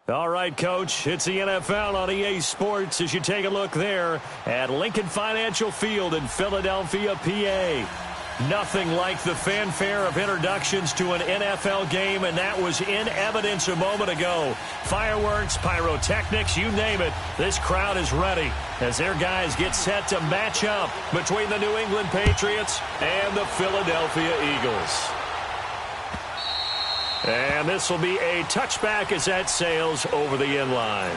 All right, Coach, it's the NFL on EA Sports as you take a look there at Lincoln Financial Field in Philadelphia, PA. Nothing like the fanfare of introductions to an NFL game, and that was in evidence a moment ago. Fireworks, pyrotechnics, you name it, this crowd is ready as their guys get set to match up between the New England Patriots and the Philadelphia Eagles. And this will be a touchback as that sails over the end line.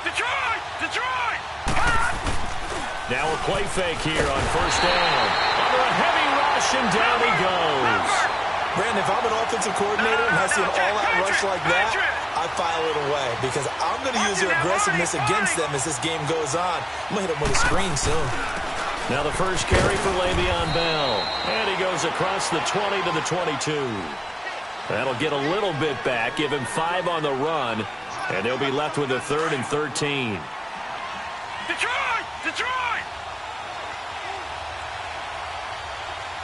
Detroit! Now a play fake here on first down. Under a heavy rush, and down he goes. Brandon, if I'm an offensive coordinator and I see an all-out rush like that, I file it away because I'm going to use their aggressiveness against them as this game goes on. I'm going to hit them with a screen soon. Now the first carry for Le'Veon Bell. And he goes across the 20 to the 22. That'll get a little bit back, give him 5 on the run, and they'll be left with a 3rd and 13. Detroit! Detroit!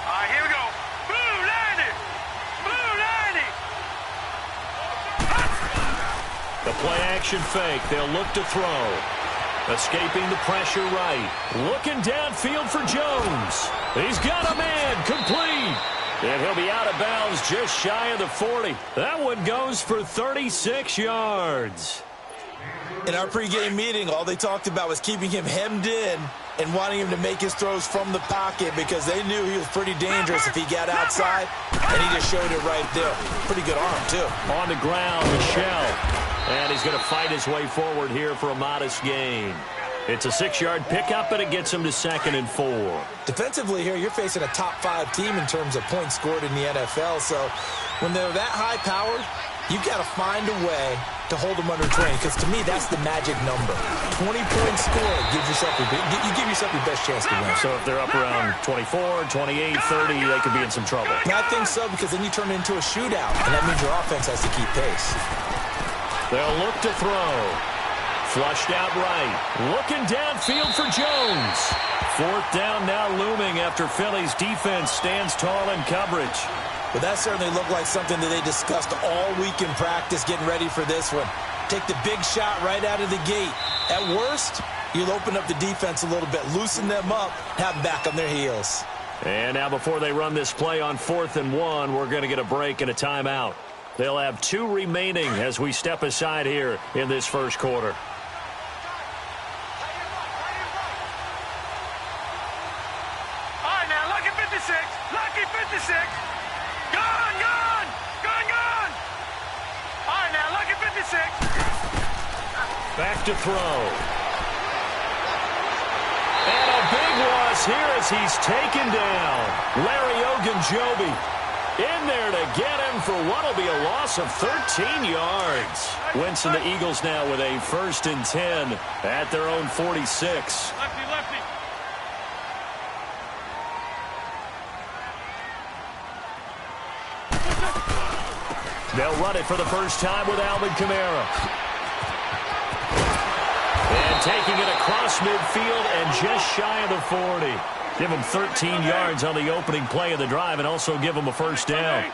All right, here we go. Blue 90! Blue 90! The play-action fake. They'll look to throw. Escaping the pressure right. Looking downfield for Jones. He's got a man. Complete. And he'll be out of bounds just shy of the 40. That one goes for 36 yards. In our pregame meeting, all they talked about was keeping him hemmed in and wanting him to make his throws from the pocket because they knew he was pretty dangerous if he got outside, and he just showed it right there. Pretty good arm, too. On the ground, Michelle. And he's going to fight his way forward here for a modest gain. It's a 6-yard pickup, and it gets him to 2nd and 4. Defensively here, you're facing a top-5 team in terms of points scored in the NFL, so when they're that high-powered, you've got to find a way to hold them under 20, because to me, that's the magic number. 20-point score gives yourself you give yourself your best chance to win. So if they're up around 24, 28, 30, they could be in some trouble. And I think so, because then you turn it into a shootout, and that means your offense has to keep pace. They'll look to throw. Flushed out right. Looking downfield for Jones. 4th down now looming after Philly's defense stands tall in coverage. But that certainly looked like something that they discussed all week in practice getting ready for this one. Take the big shot right out of the gate. At worst, you'll open up the defense a little bit, loosen them up, have them back on their heels. And now before they run this play on 4th and 1, we're going to get a break and a timeout. They'll have 2 remaining as we step aside here in this first quarter. All right, now, lucky 56. Lucky 56. Gone, gone. Gone, gone. All right, now, lucky 56. Back to throw. And a big loss here as he's taken down. Larry Ogunjobi in there to get him for what will be a loss of 13 yards. Wentz and the Eagles now with a 1st and 10 at their own 46. Lefty, lefty. They'll run it for the first time with Alvin Kamara. And taking it across midfield and just shy of the 40. Give him 13 yards on the opening play of the drive and also give him a 1st down.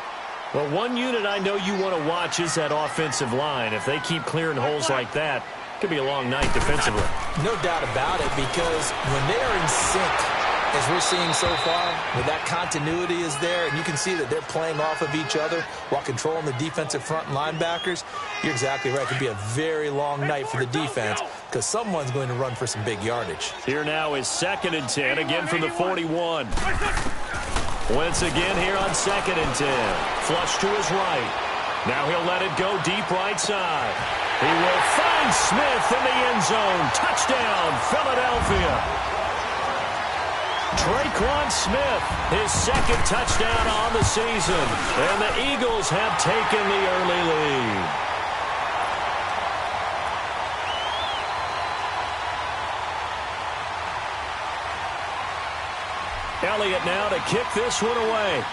Well, one unit I know you want to watch is that offensive line. If they keep clearing holes like that, it could be a long night defensively. No doubt about it, because when they're in sync, as we're seeing so far, where that continuity is there, and you can see that they're playing off of each other while controlling the defensive front and linebackers, you're exactly right. It could be a very long night for the defense because someone's going to run for some big yardage. Here now is 2nd and 10, again from the 41. Wentz again here on 2nd and 10. Flush to his right. Now he'll let it go deep right side. He will find Smith in the end zone. Touchdown, Philadelphia. Traquan Smith, his 2nd touchdown on the season. And the Eagles have taken the early lead. Elliott now to kick this one away.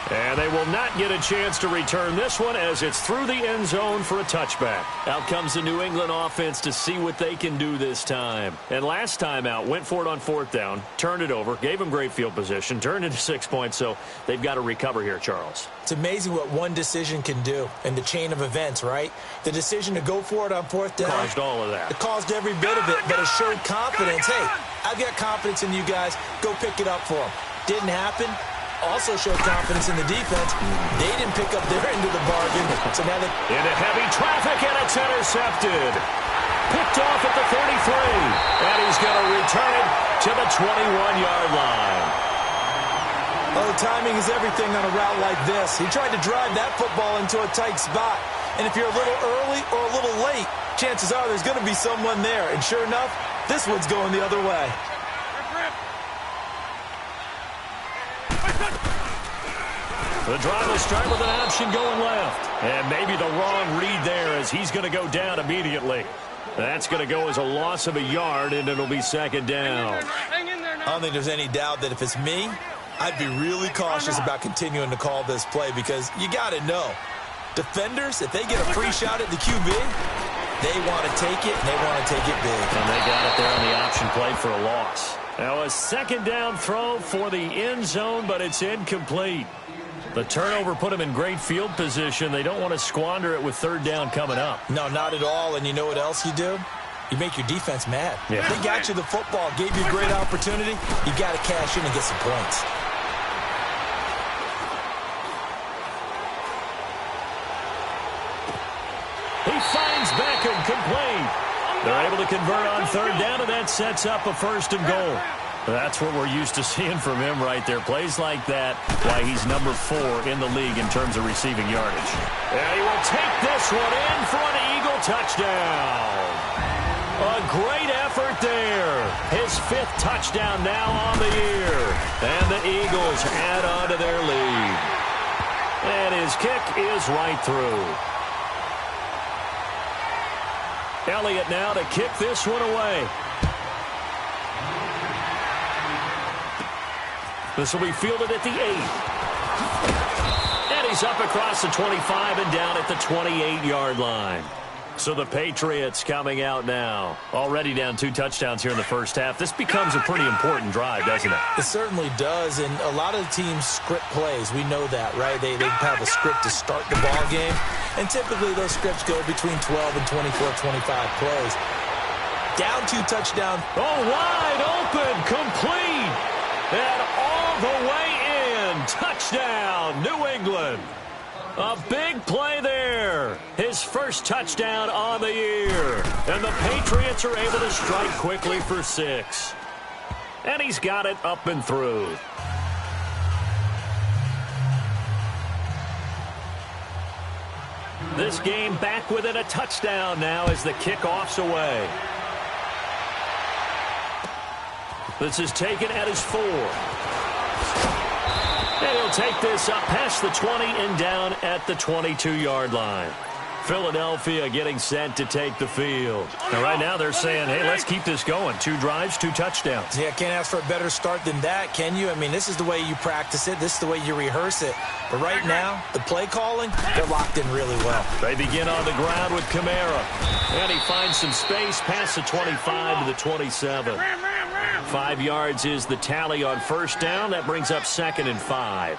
And they will not get a chance to return this one as it's through the end zone for a touchback. Out comes the New England offense to see what they can do this time. And last time out, went for it on 4th down, turned it over, gave them great field position, turned into 6 points, so they've got to recover here, Charles. It's amazing what one decision can do in the chain of events, right? The decision to go for it on 4th down. Caused all of that. It caused every bit of it, but it showed confidence. Hey, I've got confidence in you guys. Go pick it up for them. Didn't happen. Also showed confidence in the defense. They didn't pick up their end of the bargain. So now they into heavy traffic, and it's intercepted. Picked off at the 33. And he's going to return it to the 21-yard line. Oh, timing is everything on a route like this. He tried to drive that football into a tight spot. And if you're a little early or a little late, chances are there's going to be someone there. And sure enough, this one's going the other way. The drive will start with an option going left. And maybe the wrong read there as he's going to go down immediately. That's going to go as a loss of a yard, and it'll be 2nd down. I don't think there's any doubt that if it's me, I'd be really cautious about continuing to call this play because you got to know, defenders, if they get a free shot at the QB, they want to take it, and they want to take it big. And they got it there on the option play for a loss. Now a 2nd down throw for the end zone, but it's incomplete. The turnover put them in great field position. They don't want to squander it with 3rd down coming up. No, not at all. And you know what else you do? You make your defense mad. Yeah. They got you the football, gave you a great opportunity. You got to cash in and get some points. He finds Beckham complete. They're able to convert on 3rd down, and that sets up a 1st and goal. That's what we're used to seeing from him right there. Plays like that, why he's number 4 in the league in terms of receiving yardage. And he will take this one in for an Eagle touchdown. A great effort there. His 5th touchdown now on the year. And the Eagles add on to their lead. And his kick is right through. Elliott now to kick this one away. This will be fielded at the 8. And he's up across the 25 and down at the 28-yard line. So the Patriots coming out now. Already down 2 touchdowns here in the first half. This becomes a pretty important drive, doesn't it? It certainly does, and a lot of the teams script plays. We know that, right? They have a script to start the ball game, and typically those scripts go between 12 and 24, 25 plays. Down 2 touchdowns. Oh, wide open, complete, and all the way in. Touchdown, New England. A big play there. His first touchdown on the year. And the Patriots are able to strike quickly for 6. And he's got it up and through. This game back within a touchdown now as the kickoff's away. This is taken at his 4. And he'll take this up past the 20 and down at the 22-yard line. Philadelphia getting set to take the field. And right now they're saying, hey, let's keep this going. 2 drives, 2 touchdowns. Yeah, can't ask for a better start than that, can you? I mean, this is the way you practice it. This is the way you rehearse it. But right now, the play calling, they're locked in really well. They begin on the ground with Kamara. And he finds some space past the 25 to the 27. 5 yards is the tally on first down. That brings up 2nd and 5.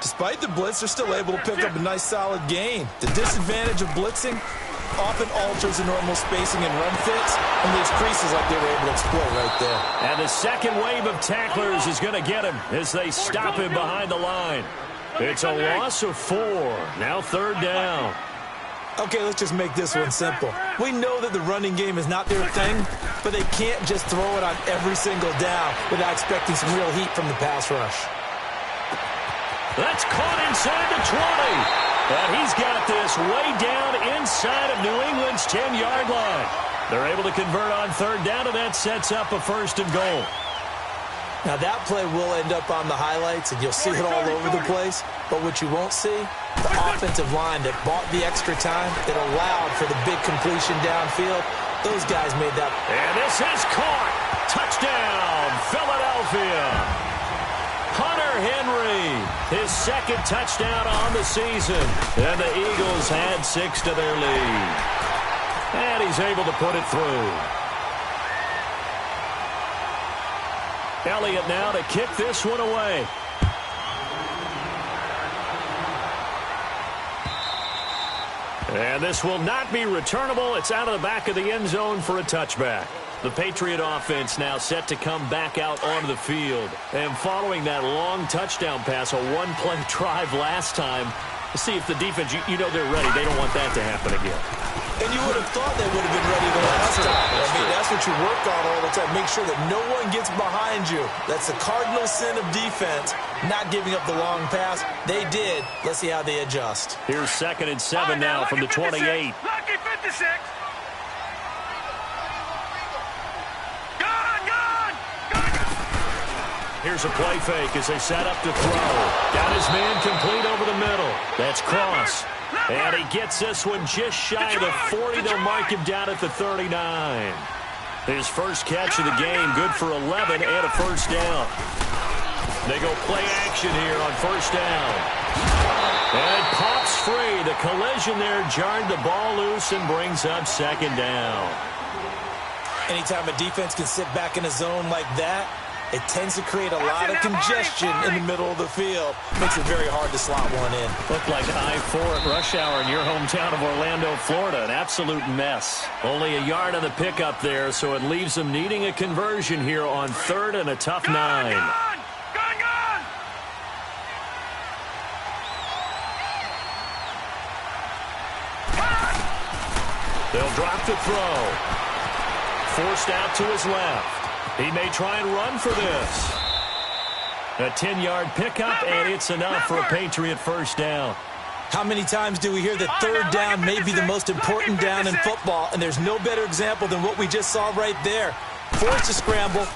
Despite the blitz, they're still able to pick up a nice solid gain. The disadvantage of blitzing often alters the normal spacing and run fits and leaves creases like they were able to exploit right there. And the second wave of tacklers is going to get him as they stop him behind the line. It's a loss of 4. Now 3rd down. Okay, let's just make this one simple. We know that the running game is not their thing, but they can't just throw it on every single down without expecting some real heat from the pass rush. That's caught inside the 20. And he's got this way down inside of New England's 10-yard line. They're able to convert on 3rd down, and that sets up a 1st and goal. Now, that play will end up on the highlights, and you'll see it all over the place. But what you won't see, the offensive line that bought the extra time, that allowed for the big completion downfield, those guys made that. And this is caught. Touchdown, Philadelphia. Hunter Henry, his second touchdown on the season. And the Eagles had 6 to their lead. And he's able to put it through. Elliott now to kick this one away. And this will not be returnable. It's out of the back of the end zone for a touchback. The Patriot offense now set to come back out onto the field. And following that long touchdown pass, a one-play drive last time, let's see if the defense, you know they're ready. They don't want that to happen again. And you would have thought they would have been ready the last time. I mean, that's what you work on all the time. Make sure that no one gets behind you. That's the cardinal sin of defense, not giving up the long pass. They did. Let's see how they adjust. Here's 2nd and 7 now from the 28. Lucky 56. Here's a play fake as they set up to throw. Got his man complete over the middle. That's Cross. And he gets this one just shy of the 40. They'll mark him down at the 39. His first catch of the game, good for 11 and a first down. They go play action here on first down. And pops free. The collision there jarred the ball loose and brings up second down. Anytime a defense can sit back in a zone like that, it tends to create a lot of congestion in the middle of the field. Makes it very hard to slot one in. Looked like I-4 at rush hour in your hometown of Orlando, Florida. An absolute mess. Only a yard on the pickup there, so it leaves them needing a conversion here on 3rd and a tough 9. Gone! They'll drop the throw. Forced out to his left. He may try and run for this. A 10-yard pickup, and it's enough for a Patriot first down. How many times do we hear that third down may be the most important down in football, and there's no better example than what we just saw right there. Forced to scramble,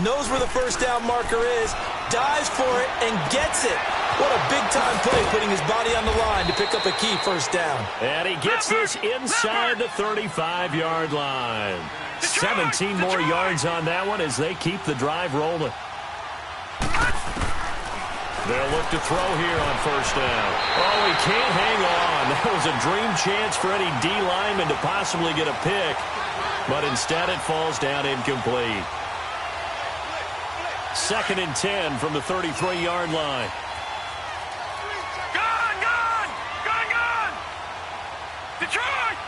knows where the first down marker is, dives for it, and gets it. What a big-time play, putting his body on the line to pick up a key first down. And he gets this inside the 35-yard line. 17 more yards on that one as they keep the drive rolling. They'll look to throw here on first down. Oh, he can't hang on. That was a dream chance for any D lineman to possibly get a pick. But instead it falls down incomplete. 2nd and 10 from the 33-yard line. Gone! Detroit!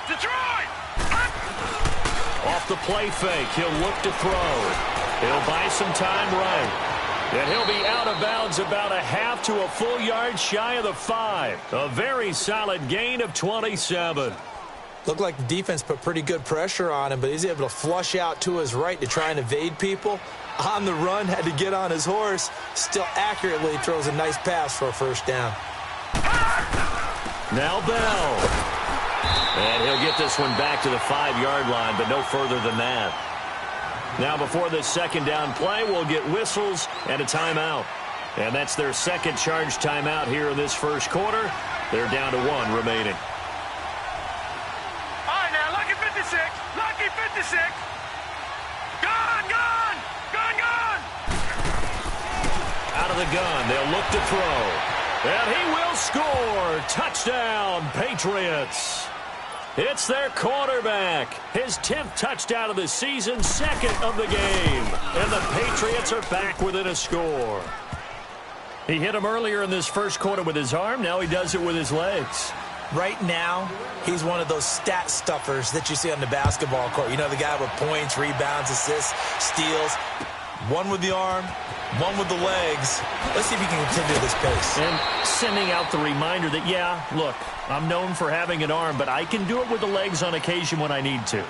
Off the play fake, he'll look to throw. He'll buy some time right. And he'll be out of bounds about a half to a full yard shy of the 5. A very solid gain of 27. Looked like the defense put pretty good pressure on him, but he's able to flush out to his right to try and evade people. On the run, had to get on his horse. Still accurately throws a nice pass for a first down. Now Bell. And he'll get this one back to the 5-yard line, but no further than that. Now before this second down play, we'll get whistles and a timeout. And that's their second charge timeout here in this first quarter. They're down to 1 remaining. All right, now, lucky 56. Lucky 56. Gone! Out of the gun, they'll look to throw. And he will score. Touchdown, Patriots. It's their quarterback. His 10th touchdown of the season, 2nd of the game. And the Patriots are back within a score. He hit him earlier in this first quarter with his arm. Now he does it with his legs. Right now, he's one of those stat stuffers that you see on the basketball court. You know, the guy with points, rebounds, assists, steals. One with the arm, one with the legs. Let's see if he can continue this pace. And sending out the reminder that, yeah, look, I'm known for having an arm, but I can do it with the legs on occasion when I need to.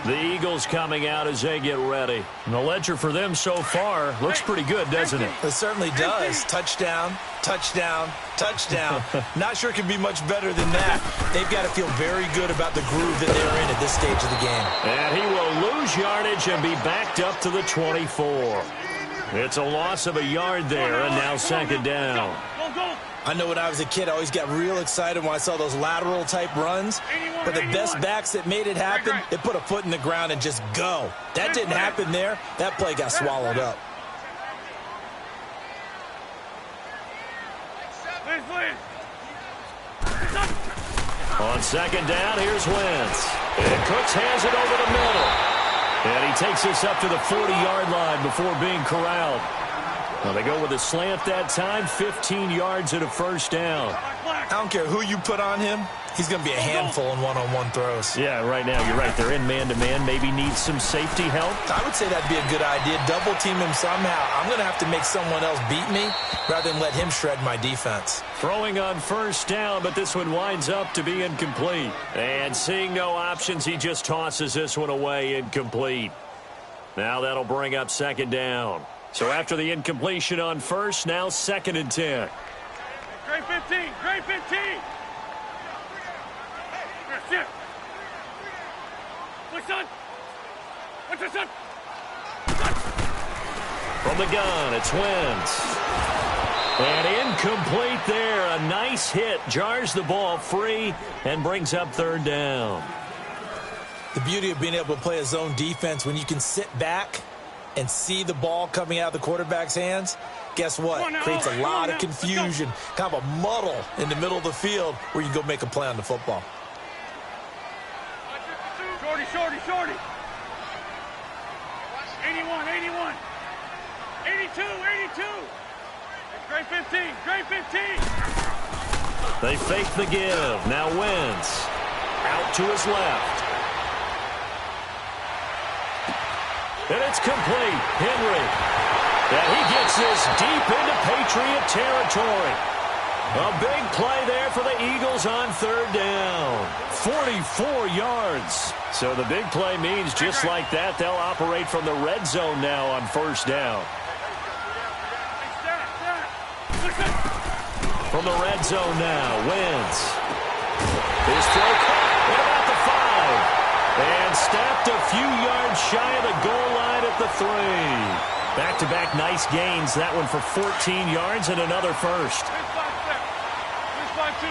The Eagles coming out as they get ready. And the ledger for them so far looks pretty good, doesn't it? It certainly does. Touchdown, touchdown, touchdown. Not sure it can be much better than that. They've got to feel very good about the groove that they're in at this stage of the game. And he will lose yardage and be backed up to the 24. It's a loss of a yard there, and now second down. I know when I was a kid, I always got real excited when I saw those lateral-type runs. But the best backs that made it happen, they put a foot in the ground and just go. That didn't happen there. That play got swallowed up. Please. On second down, here's Wentz. And Cooks hands it over the middle. And he takes this up to the 40-yard line before being corralled. Well, they go with a slant that time, 15 yards and a first down. I don't care who you put on him. He's going to be a handful in one-on-one throws. Yeah, right now, you're right. They're in man-to-man. Maybe needs some safety help. I would say that'd be a good idea. Double team him somehow. I'm going to have to make someone else beat me rather than let him shred my defense. Throwing on first down, but this one winds up to be incomplete. And seeing no options, he just tosses this one away, incomplete. Now that'll bring up second down. So after the incompletion on first, now second and 10. Great 15. Great 15. Here, what's on? What's this on? From the gun, it's Wentz. And incomplete there. A nice hit. Jars the ball free and brings up third down. The beauty of being able to play a zone defense when you can sit back and see the ball coming out of the quarterback's hands, guess what? Creates a lot of confusion, kind of a muddle in the middle of the field where you can go make a play on the football. Shorty. 81. 82. Great 15. They fake the give. Now Wentz out to his left. And it's complete. Henry. And he gets this deep into Patriot territory. A big play there for the Eagles on third down. 44 yards. So the big play means just like that, they'll operate from the red zone now on first down. From the red zone now, Wentz. His throw caught at about the 5. And stepped a few yards shy of the goal line at the 3. Back-to-back nice gains. That one for 14 yards and another first. Lefty.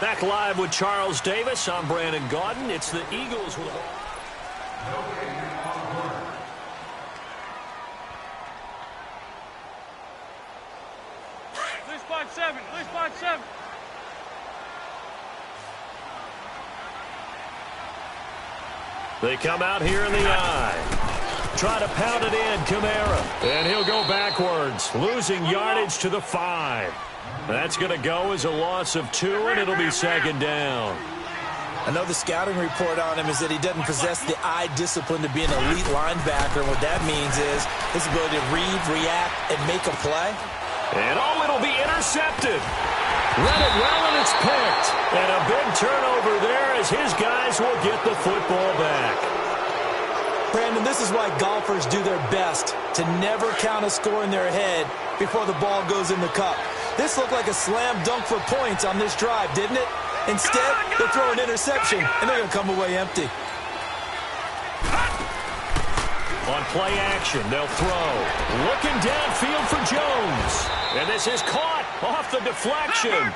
Back live with Charles Davis. I'm Brandon Gaudin. It's the Eagles with... Please spot 7. They come out here in the eye. Try to pound it in, Kamara. And he'll go backwards, losing yardage to the 5. That's going to go as a loss of 2, and it'll be second down. I know the scouting report on him is that he doesn't possess the eye discipline to be an elite linebacker. And what that means is his ability to read, react, and make a play. And it'll be intercepted. Read it well, and it's picked. And a big turnover there as his guys will get the football back. Brandon, this is why golfers do their best to never count a score in their head before the ball goes in the cup. This looked like a slam dunk for points on this drive, didn't it? Instead, they'll throw an interception, and they're going to come away empty. On play action, they'll throw. Looking downfield for Jones. And this is caught off the deflection.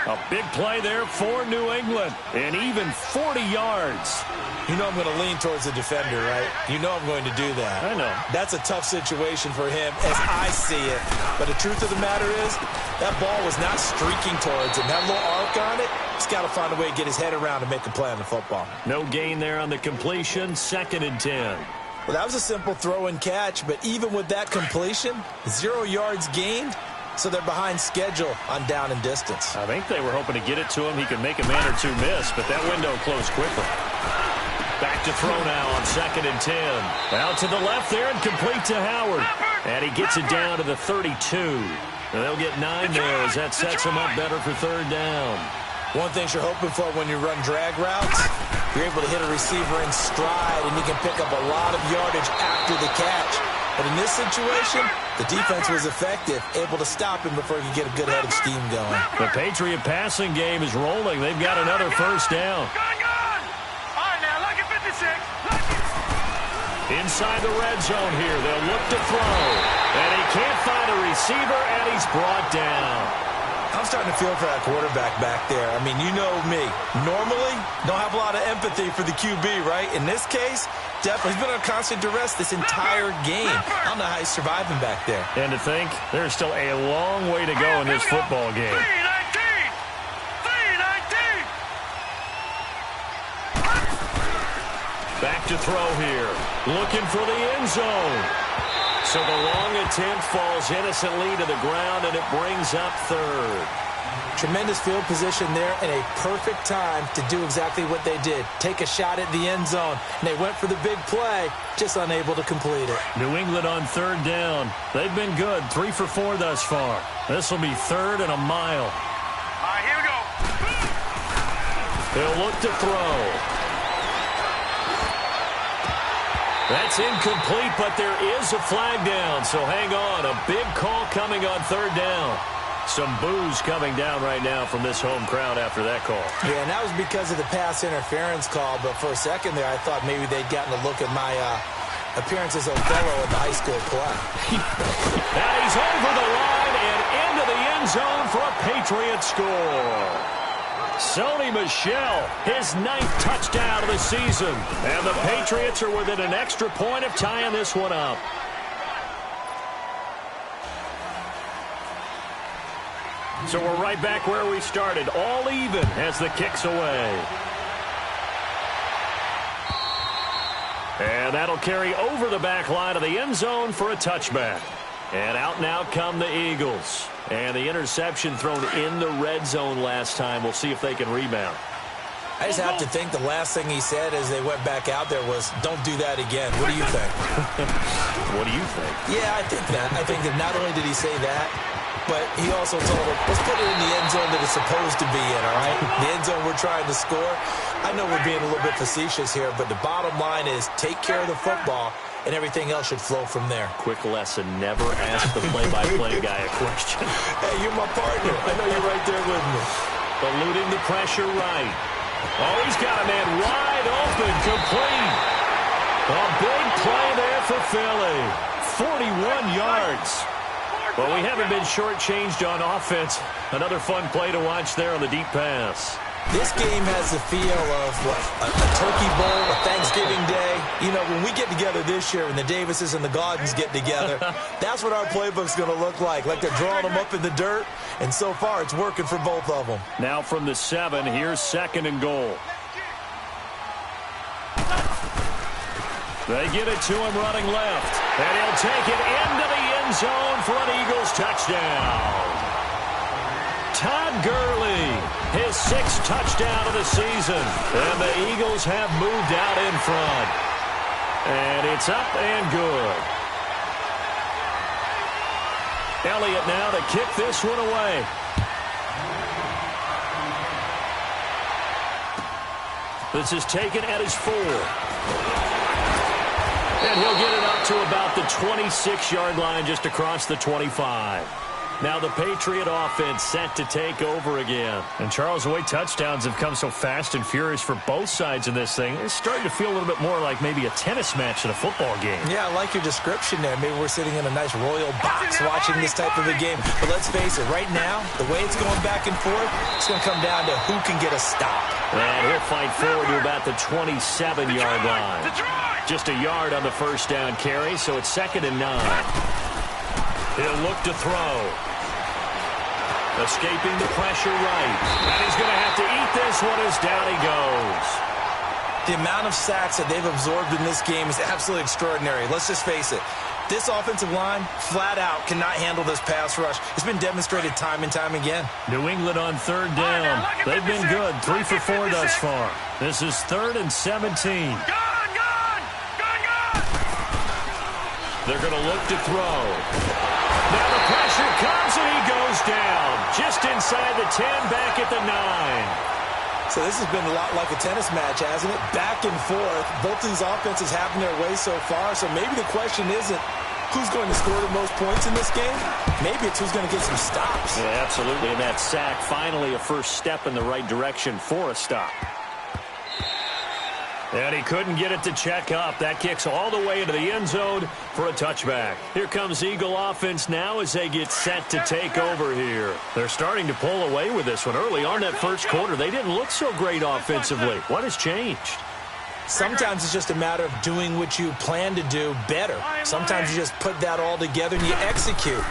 A big play there for New England. And even 40 yards. You know I'm going to lean towards the defender, right? You know I'm going to do that. I know. That's a tough situation for him as I see it. But the truth of the matter is, that ball was not streaking towards him. That little arc on it, he's got to find a way to get his head around and make a play on the football. No gain there on the completion. Second and 10. Well, that was a simple throw and catch, but even with that completion, 0 yards gained, so they're behind schedule on down and distance. I think they were hoping to get it to him. He could make a man or two miss, but that window closed quickly. Back to throw now on second and 10. Out to the left there and complete to Howard. And he gets it down to the 32. And they'll get 9 there as that sets him up better for third down. One thing you're hoping for when you run drag routes, you're able to hit a receiver in stride, and you can pick up a lot of yardage after the catch. But in this situation, the defense was effective, able to stop him before he could get a good head of steam going. The Patriot passing game is rolling. They've got another first down. All right, now, look at 56. Inside the red zone here, they'll look to throw. And he can't find a receiver, and he's brought down. I'm starting to feel for that quarterback back there. I mean, you know me. Normally, don't have a lot of empathy for the QB, right? In this case, definitely. He's been under constant duress this entire game. I don't know how he's surviving back there. And to think, there's still a long way to go in this football game. 3-19. Back to throw here. Looking for the end zone. So the long attempt falls innocently to the ground, and it brings up third. Tremendous field position there and a perfect time to do exactly what they did. Take a shot at the end zone. And they went for the big play, just unable to complete it. New England on third down. They've been good, 3 for 4 thus far. This will be third and a mile. All right, here we go. They'll look to throw. That's incomplete, but there is a flag down, so hang on. A big call coming on third down. Some boos coming down right now from this home crowd after that call. Yeah, and that was because of the pass interference call, but for a second there, I thought maybe they'd gotten a look at my appearance as Othello in the high school play. And he's over the line and into the end zone for a Patriot score. Sony Michel, his 9th touchdown of the season. And the Patriots are within an extra point of tying this one up. So we're right back where we started, all even as the kick's away. And that'll carry over the back line of the end zone for a touchback. And out now come the Eagles. And the interception thrown in the red zone last time. We'll see if they can rebound. I just have to think the last thing he said as they went back out there was, don't do that again. What do you think? What do you think? Yeah, I think that. I think that not only did he say that, but he also told him, let's put it in the end zone that it's supposed to be in, all right? The end zone we're trying to score. I know we're being a little bit facetious here, but the bottom line is take care of the football, and everything else should flow from there. Quick lesson, never ask the play-by-play guy a question. Hey, you're my partner. I know you're right there with me. Eluding the pressure right. Oh, he's got a man wide open, complete. A big play there for Philly. 41 yards. Well, we haven't been shortchanged on offense. Another fun play to watch there on the deep pass. This game has the feel of, what, a turkey bowl, a Thanksgiving day. You know, when we get together this year and the Davises and the Gaudens get together, that's what our playbook's going to look like they're drawing them up in the dirt, and so far it's working for both of them. Now from the 7, here's 2nd and goal. They get it to him running left, and he'll take it into the end zone for an Eagles touchdown. Todd Gurley, his 6th touchdown of the season. And the Eagles have moved out in front. And it's up and good. Elliott now to kick this one away. This is taken at his 4. And he'll get it up to about the 26-yard line, just across the 25. Now the Patriot offense set to take over again. And Charles, the way touchdowns have come so fast and furious for both sides in this thing, it's starting to feel a little bit more like maybe a tennis match than a football game. Yeah, I like your description there. Maybe we're sitting in a nice royal box watching this type of a game. But let's face it, right now, the way it's going back and forth, it's going to come down to who can get a stop. And he'll fight forward to about the 27-yard line. Just a yard on the first down carry, so it's 2nd and 9. He'll look to throw. Escaping the pressure right. And he's going to have to eat this one as down he goes. The amount of sacks that they've absorbed in this game is absolutely extraordinary. Let's just face it. This offensive line, flat out, cannot handle this pass rush. It's been demonstrated time and time again. New England on third down. They've been good. 3 for 4 thus far. This is 3rd and 17. They're going to look to throw. Now the pressure comes and he goes down. Just inside the 10, back at the 9. So this has been a lot like a tennis match, hasn't it? Back and forth. Both these offenses having their way so far. So maybe the question isn't who's going to score the most points in this game. Maybe it's who's going to get some stops. Yeah, absolutely. And that sack, finally a first step in the right direction for a stop. And he couldn't get it to check up. That kicks all the way into the end zone for a touchback. Here comes Eagle offense now as they get set to take over here. They're starting to pull away with this one. Early on that first quarter, they didn't look so great offensively. What has changed? Sometimes it's just a matter of doing what you plan to do better. Sometimes you just put that all together and you execute.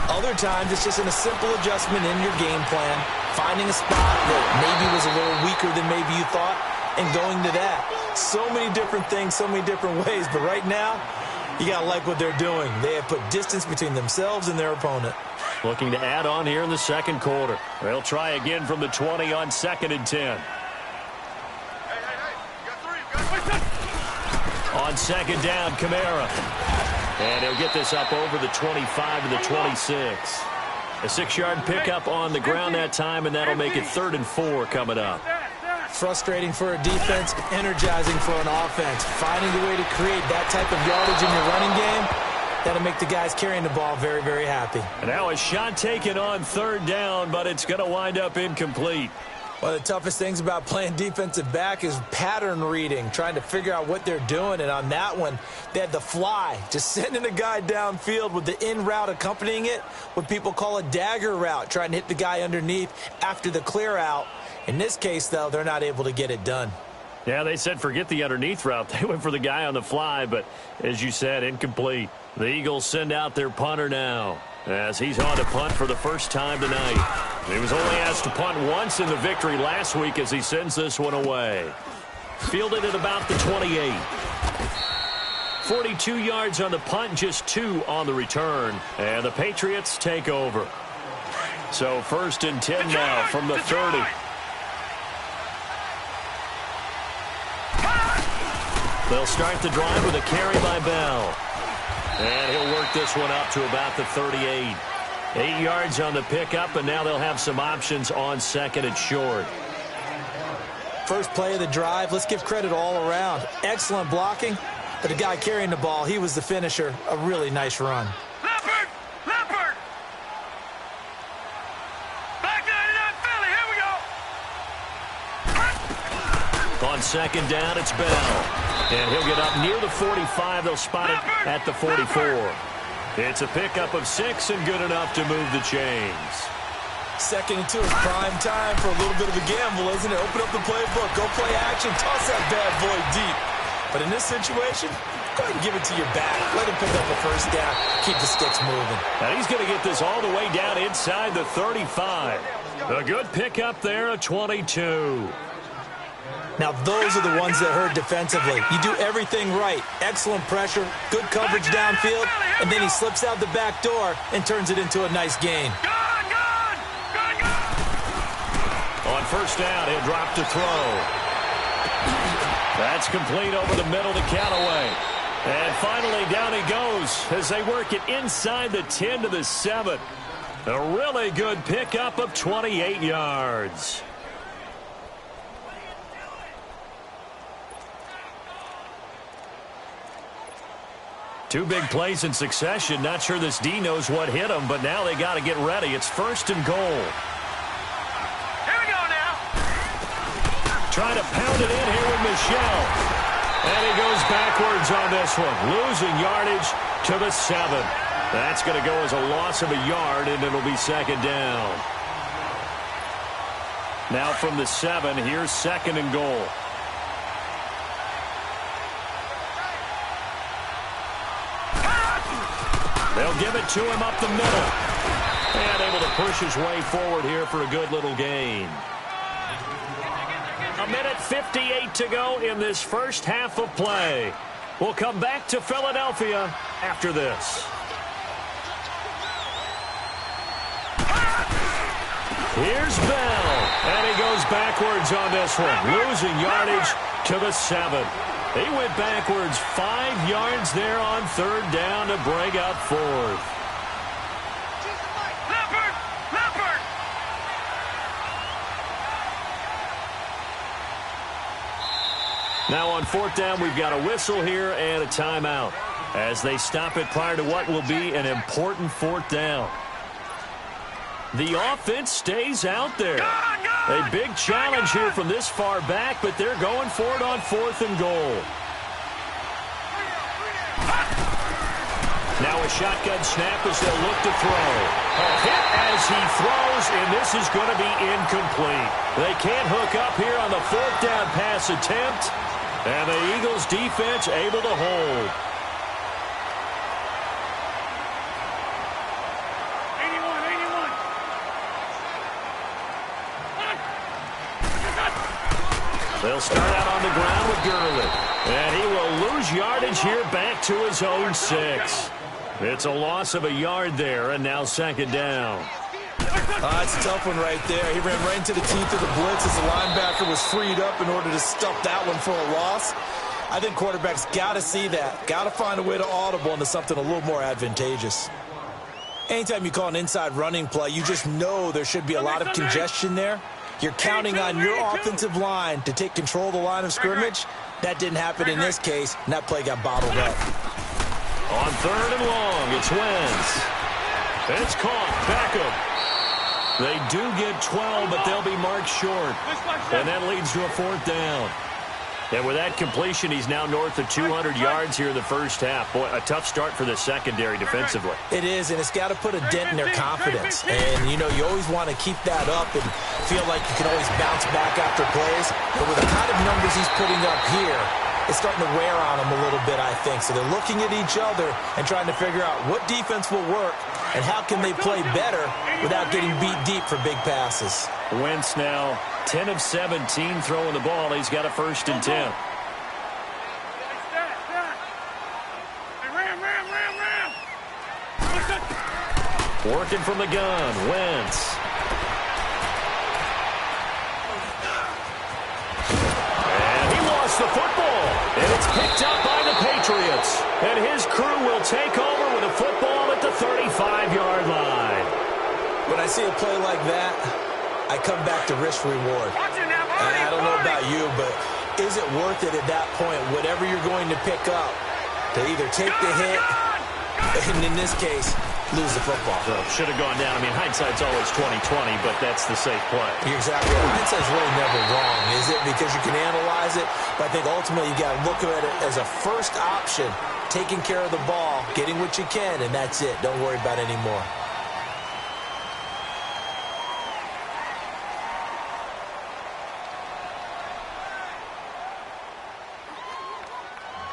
Other times it's just a simple adjustment in your game plan, finding a spot that maybe was a little weaker than maybe you thought, and going to that. So many different things, so many different ways, but right now, you got to like what they're doing. They have put distance between themselves and their opponent. Looking to add on here in the second quarter. They'll try again from the 20 on 2nd and 10. On 2nd down, Kamara. And he'll get this up over the 25 to the 26. A 6-yard pickup on the ground that time, and that'll make it 3rd and 4 coming up. Frustrating for a defense, energizing for an offense. Finding a way to create that type of yardage in your running game, that'll make the guys carrying the ball very, very happy. And now a shot taken on 3rd down, but it's going to wind up incomplete. One of the toughest things about playing defensive back is pattern reading, trying to figure out what they're doing. And on that one, they had the fly, just sending a guy downfield with the in route accompanying it, what people call a dagger route, trying to hit the guy underneath after the clear out. In this case, though, they're not able to get it done. Yeah, they said forget the underneath route. They went for the guy on the fly, but as you said, incomplete. The Eagles send out their punter now, as he's on to punt for the first time tonight. He was only asked to punt once in the victory last week as he sends this one away. Fielded at about the 28. 42 yards on the punt, just 2 on the return. And the Patriots take over. So 1st and 10 now from the 30. They'll start the drive with a carry by Bell. And he'll work this one up to about the 38. 8 yards on the pickup, and now they'll have some options on 2nd and short. First play of the drive, let's give credit all around. Excellent blocking, but the guy carrying the ball, he was the finisher. A really nice run. Leopard! Leopard! Back 99 Philly, here we go! On 2nd down, it's Bell. And he'll get up near the 45. They'll spot it at the 44. It's a pickup of 6 and good enough to move the chains. 2nd and 2 is prime time for a little bit of a gamble, isn't it? Open up the playbook, go play action, toss that bad boy deep. But in this situation, go ahead and give it to your back. Let him pick up a first down, keep the sticks moving. Now he's going to get this all the way down inside the 35. A good pickup there, a 22. Now, those are the ones that hurt defensively. You do everything right. Excellent pressure, good coverage downfield, and then he slips out the back door and turns it into a nice gain. On 1st down, he'll drop to throw. That's complete over the middle to Callaway. And finally, down he goes as they work it inside the 10 to the 7. A really good pickup of 28 yards. Two big plays in succession. Not sure this D knows what hit him, but now they got to get ready. It's 1st and goal. Here we go now. Trying to pound it in here with Michel. And he goes backwards on this one. Losing yardage to the 7. That's going to go as a loss of a yard, and it'll be 2nd down. Now from the 7, here's 2nd and goal. They'll give it to him up the middle. And able to push his way forward here for a good little gain. 1:58 to go in this first half of play. We'll come back to Philadelphia after this. Here's Bell. And he goes backwards on this one. Losing yardage to the 7. He went backwards 5 yards there on 3rd down to bring up 4th. Leopard! Leopard! Now on 4th down, we've got a whistle here and a timeout as they stop it prior to what will be an important 4th down. The offense stays out there. A big challenge here from this far back, but they're going for it on 4th and goal. Now a shotgun snap as they'll look to throw. A hit as he throws, and this is going to be incomplete. They can't hook up here on the 4th down pass attempt, and the Eagles defense able to hold. 81. They'll start out on the ground with Gurley, and he will lose yardage here back to his own 6. It's a loss of a yard there, and now 2nd down. It's a tough one right there. He ran right into the teeth of the blitz as the linebacker was freed up in order to stuff that one for a loss. I think quarterbacks got to see that. Got to find a way to audible into something a little more advantageous. Anytime you call an inside running play, you just know there should be a lot of congestion there. You're counting on your offensive line to take control of the line of scrimmage. That didn't happen in this case, and that play got bottled up. On 3rd and long, it's Wentz. It's caught. Beckham. They do get 12, but they'll be marked short. And that leads to a 4th down. And with that completion, he's now north of 200 yards here in the first half. Boy, a tough start for the secondary defensively. It is, and it's got to put a dent in their confidence. And, you know, you always want to keep that up and feel like you can always bounce back after plays. But with the kind of numbers he's putting up here, it's starting to wear on them a little bit, I think. So they're looking at each other and trying to figure out what defense will work and how can they play better without getting beat deep for big passes. Wentz now 10 of 17 throwing the ball. He's got a 1st and 10. Working from the gun, Wentz. And he lost the football. And it's picked up by the Patriots. And his crew will take over with a football at the 35-yard line. When I see a play like that, I come back to risk reward. I don't know about you, but is it worth it at that point, whatever you're going to pick up, to either take the hit, and in this case, lose the football? So should have gone down. I mean, hindsight's always 20/20, but that's the safe play. You're exactly right. Hindsight's really never wrong, is it? Because you can analyze it, but I think ultimately you got to look at it as a first option, taking care of the ball, getting what you can, and that's it. Don't worry about it anymore.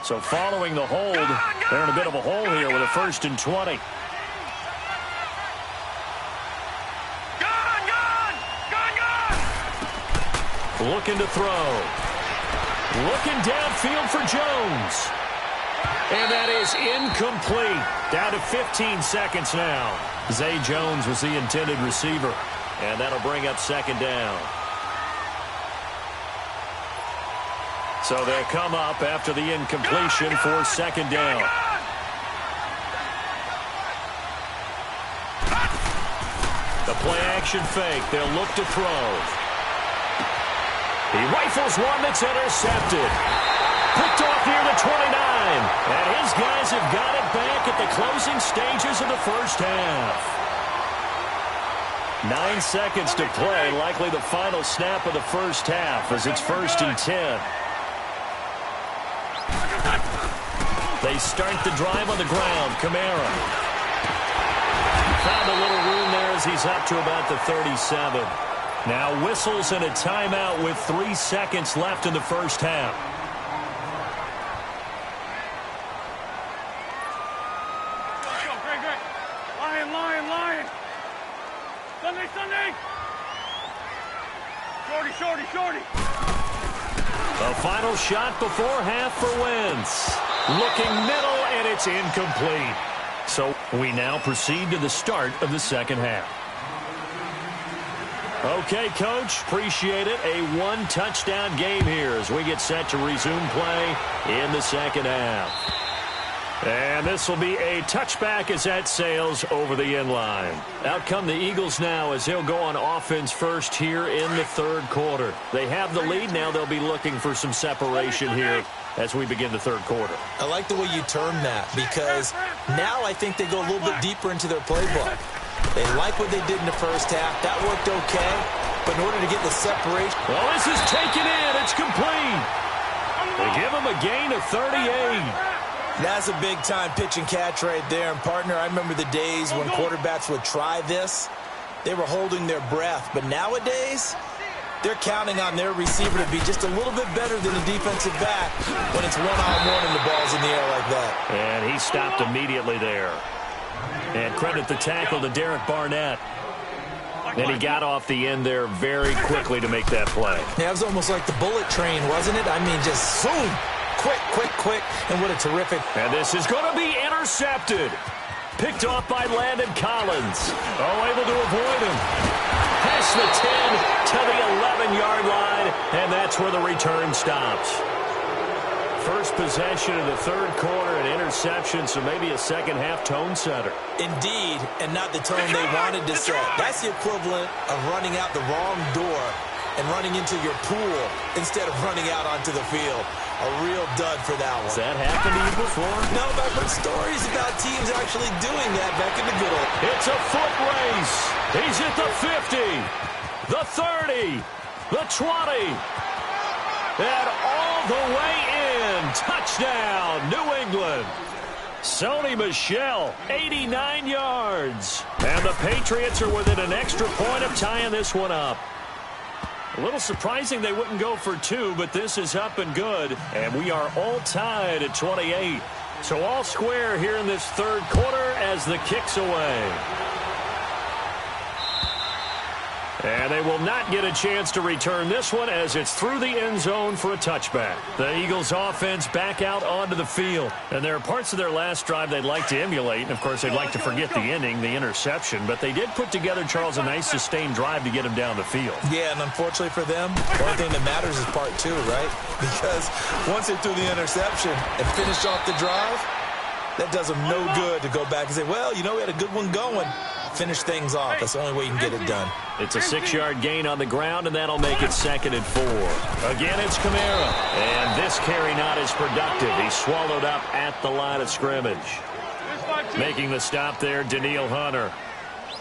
So following the hold, they're in a bit of a hole here with a 1st and 20. Looking to throw. Looking downfield for Jones. And that is incomplete. Down to 15 seconds now. Zay Jones was the intended receiver. And that'll bring up 2nd down. So they'll come up after the incompletion for 2nd down. The play-action fake. They'll look to throw. He rifles one that's intercepted. Picked off near the 29. And his guys have got it back at the closing stages of the first half. 9 seconds to play. Likely the final snap of the first half as it's 1st and 10. They start the drive on the ground. Kamara found a little room there as he's up to about the 37. Now whistles and a timeout with 3 seconds left in the first half. Great. Lion. Sunday. Shorty. The final shot before half for Wentz. Looking middle, and it's incomplete. So we now proceed to the start of the second half. Okay, Coach, appreciate it. A 1-touchdown game here as we get set to resume play in the second half. And this will be a touchback as that sails over the end line. Out come the Eagles now as they'll go on offense first here in the third quarter. They have the lead now. They'll be looking for some separation here as we begin the third quarter. I like the way you term that because now I think they go a little bit deeper into their playbook. They like what they did in the first half. That worked okay. But in order to get the separation... Well, this is taken in. It's complete. They give him a gain of 38. That's a big-time pitch and catch right there. And, partner, I remember the days when quarterbacks would try this. They were holding their breath. But nowadays, they're counting on their receiver to be just a little bit better than the defensive back when it's one-on-one and the ball's in the air like that. And he stopped immediately there. And credit the tackle to Derek Barnett. And he got off the end there very quickly to make that play. Yeah, it was almost like the bullet train, wasn't it? I mean, just zoom. Quick, quick, quick. And what a terrific... And this is going to be intercepted. Picked off by Landon Collins. Oh, able to avoid him. Past the 10 to the 11-yard line. And that's where the return stops. First possession of the third quarter, an interception, so maybe a second-half tone setter. Indeed, and not the tone they wanted to set. That's the equivalent of running out the wrong door and running into your pool instead of running out onto the field. A real dud for that one. Has that happened to you before? No, but I've heard stories about teams actually doing that back in the good old... It's a foot race. He's at the 50, the 30, the 20, and all the way in. Touchdown, New England. Sony Michel, 89 yards. And the Patriots are within an extra point of tying this one up. A little surprising they wouldn't go for two, but this is up and good. And we are all tied at 28. So all square here in this third quarter as the kick's away. And they will not get a chance to return this one as it's through the end zone for a touchback. The Eagles offense back out onto the field. And there are parts of their last drive they'd like to emulate. And, of course, they'd like to forget the inning, the interception. But they did put together, Charles, a nice sustained drive to get them down the field. Yeah, and unfortunately for them, the only thing that matters is part two, right? Because once they threw the interception and finished off the drive, that does them no good to go back and say, well, you know, we had a good one going. Finish things off. That's the only way you can get it done. It's a 6-yard gain on the ground, and that'll make it 2nd and 4. Again, it's Kamara. And this carry not as productive. He's swallowed up at the line of scrimmage. Making the stop there, Danielle Hunter.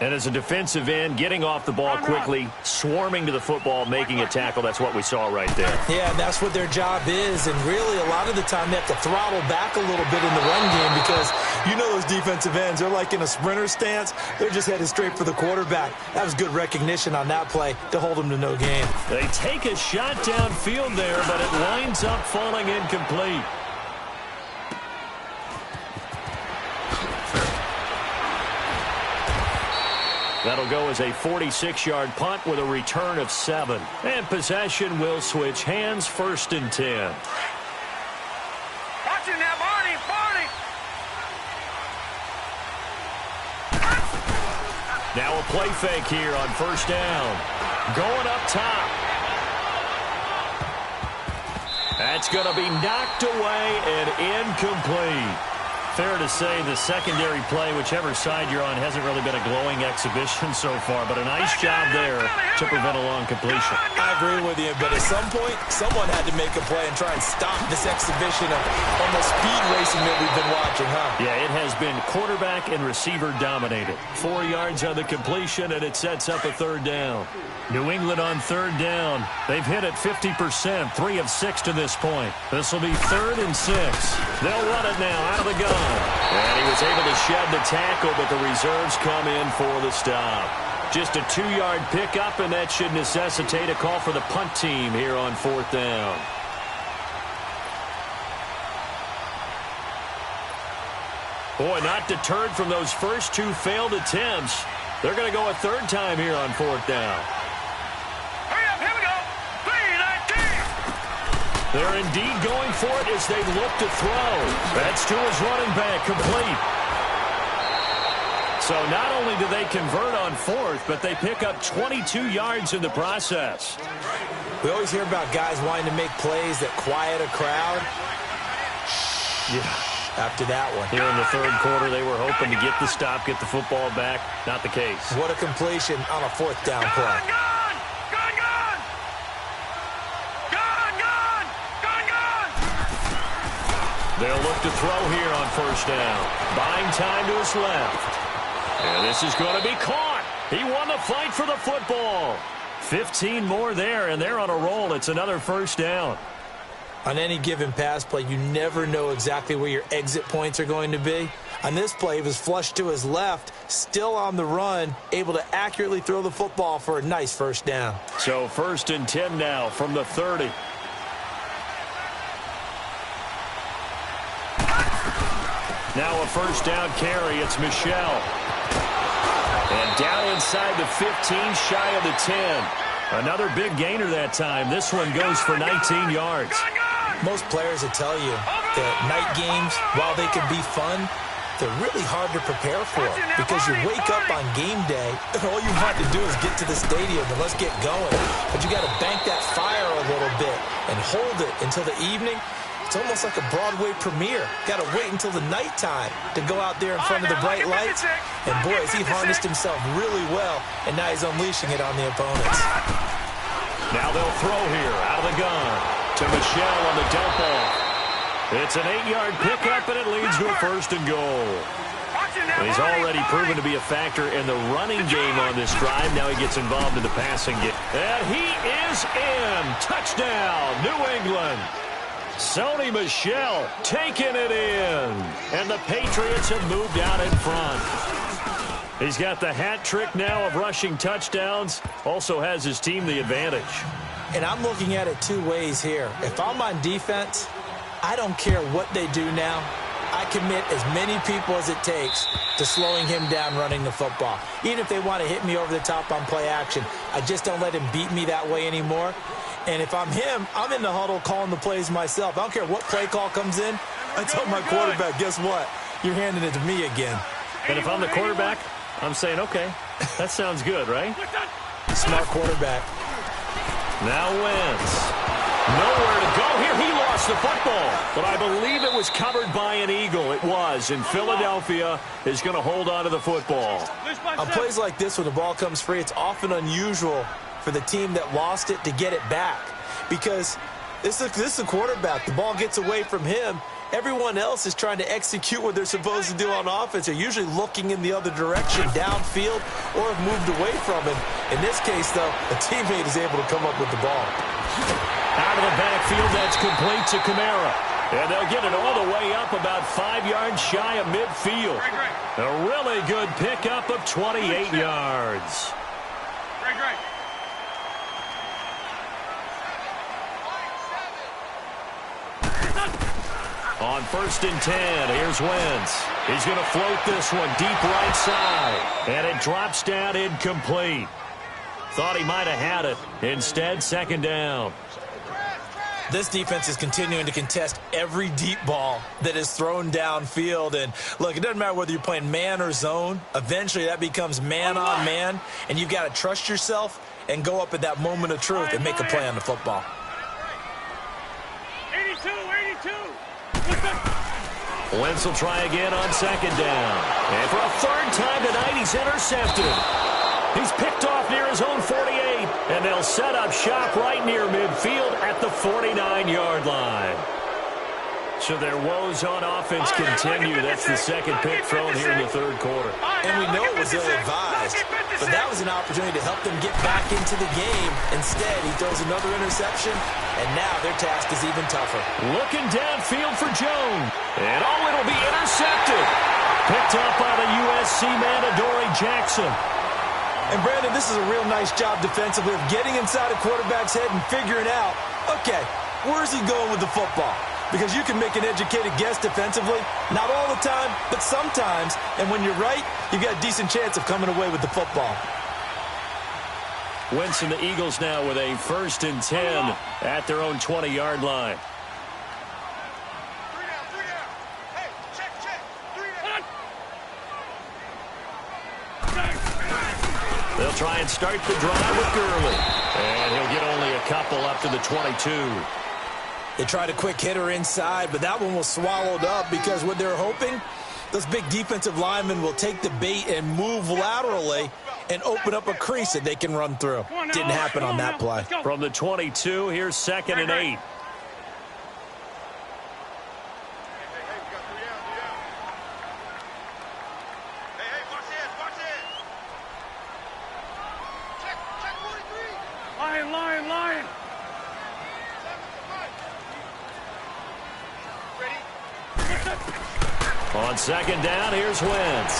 And as a defensive end, getting off the ball quickly, swarming to the football, making a tackle. That's what we saw right there. Yeah, and that's what their job is. And really, a lot of the time, they have to throttle back a little bit in the run game because you know those defensive ends, they're like in a sprinter stance. They're just headed straight for the quarterback. That was good recognition on that play to hold them to no gain. They take a shot downfield there, but it winds up falling incomplete. That'll go as a 46-yard punt with a return of 7. And possession will switch hands, 1st and 10. Watch it now, Barney, Barney. Now a play fake here on 1st down. Going up top. That's going to be knocked away and incomplete. Fair to say the secondary play, whichever side you're on, hasn't really been a glowing exhibition so far, but a nice job there to prevent a long completion. I agree with you, but at some point, someone had to make a play and try and stop this exhibition of almost speed racing that we've been watching, huh? Yeah, it has been quarterback and receiver dominated. 4 yards on the completion, and it sets up a 3rd down. New England on 3rd down. They've hit it 50%, 3 of 6 to this point. This will be 3rd and 6. They'll run it now out of the gun. And he was able to shed the tackle, but the reserves come in for the stop. Just a 2-yard pickup, and that should necessitate a call for the punt team here on 4th down. Boy, not deterred from those first 2 failed attempts. They're going to go a 3rd time here on 4th down. Hurry up, here we go. 3-19. They're indeed going for it as they look to throw. That's to his running back, complete. So not only do they convert on 4th, but they pick up 22 yards in the process. We always hear about guys wanting to make plays that quiet a crowd. Yeah. After that one. Here in the 3rd quarter, they were hoping to get the stop, get the football back. Not the case. What a completion on a 4th down play. Gone, gone, gone. Gone, gone, gone, gone. They'll look to throw here on 1st down. Buying time to his left. And this is going to be caught. He won the fight for the football. 15 more there, and they're on a roll. It's another first down. On any given pass play, you never know exactly where your exit points are going to be. On this play, he was flushed to his left, still on the run, able to accurately throw the football for a nice first down. So 1st and 10 now from the 30. Now a first down carry. It's Michel. And down inside the 15, shy of the 10. Another big gainer that time. This one goes for 19 yards. Most players will tell you that night games, while they can be fun, they're really hard to prepare for because you wake up on game day and all you want to do is get to the stadium and let's get going. But you got to bank that fire a little bit and hold it until the evening. It's almost like a Broadway premiere. Got to wait until the nighttime to go out there in front of the bright lights. And boy, has he harnessed himself really well, and now he's unleashing it on the opponents. Now they'll throw here out of the gun to Michel on the dump off. It's an 8-yard pickup, and it leads to a 1st and goal. And he's already proven to be a factor in the running game on this drive. Now he gets involved in the passing game. And he is in. Touchdown, New England. Sony Michel taking it in. And the Patriots have moved out in front. He's got the hat trick now of rushing touchdowns. Also has his team the advantage. And I'm looking at it two ways here. If I'm on defense, I don't care what they do now. I commit as many people as it takes to slowing him down running the football. Even if they want to hit me over the top on play action, I just don't let him beat me that way anymore. And if I'm him, I'm in the huddle calling the plays myself. I don't care what play call comes in. I tell my quarterback, guess what? You're handing it to me again. And if I'm the quarterback, I'm saying, okay, that sounds good, right? Smart quarterback. Now Wentz. Nowhere to go here. He lost the football, but I believe it was covered by an Eagle. It was, and Philadelphia is going to hold on to the football. On plays like this, when the ball comes free, it's often unusual for the team that lost it to get it back because this is a quarterback. The ball gets away from him. Everyone else is trying to execute what they're supposed to do on offense. They're usually looking in the other direction, downfield, or have moved away from him. In this case, though, a teammate is able to come up with the ball. Out of the backfield, that's complete to Kamara. And they'll get it all the way up about 5 yards shy of midfield. A really good pickup of 28 yards. On 1st and 10, here's Wentz. He's going to float this one deep right side. And it drops down incomplete. Thought he might have had it. Instead, 2nd down. This defense is continuing to contest every deep ball that is thrown downfield. And, look, it doesn't matter whether you're playing man or zone. Eventually, that becomes man on man. And you've got to trust yourself and go up at that moment of truth and make a play on the football. 82. Wentz will try again on 2nd down. And for a 3rd time tonight, he's intercepted. He's picked off near his own 48. And they'll set up shop right near midfield at the 49-yard line. So their woes on offense continue. That's the 2nd pick thrown here in the 3rd quarter. And we know it was ill-advised, but that was an opportunity to help them get back into the game. Instead, he throws another interception, and now their task is even tougher. Looking downfield for Jones. And it'll be intercepted. Picked up by the USC man, Adoree Jackson. And, Brandon, this is a real nice job defensively of getting inside a quarterback's head and figuring out, okay, where's he going with the football? Because you can make an educated guess defensively. Not all the time, but sometimes. And when you're right, you've got a decent chance of coming away with the football. Wentz and the Eagles now with a 1st and 10 at their own 20-yard line. They'll try and start the drive with Gurley. And he'll get only a couple up to the 22. They tried a quick hitter inside, but that one was swallowed up because what they're hoping, those big defensive linemen will take the bait and move laterally and open up a crease that they can run through. Didn't happen on that play. From the 22, here's 2nd and 8. On second down, here's Wentz.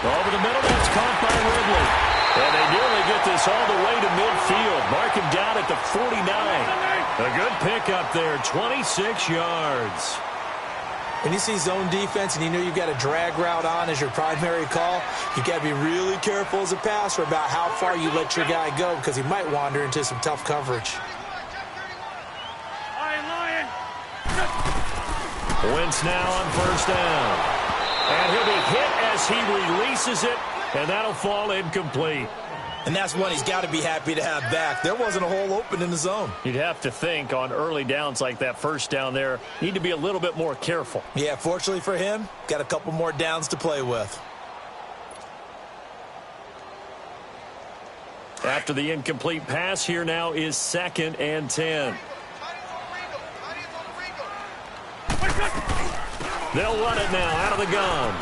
Over the middle, that's caught by Ridley. And they nearly get this all the way to midfield. Mark him down at the 49. A good pickup there, 26 yards. When you see zone defense and you know you've got a drag route on as your primary call, you've got to be really careful as a passer about how far you let your guy go because he might wander into some tough coverage. Wentz now on first down. And he'll be hit as he releases it, and that'll fall incomplete. And that's one he's got to be happy to have back. There wasn't a hole open in the zone. You'd have to think on early downs like that first down there, need to be a little bit more careful. Yeah, fortunately for him, got a couple more downs to play with. After the incomplete pass, here now is 2nd and 10. They'll run it now out of the gun.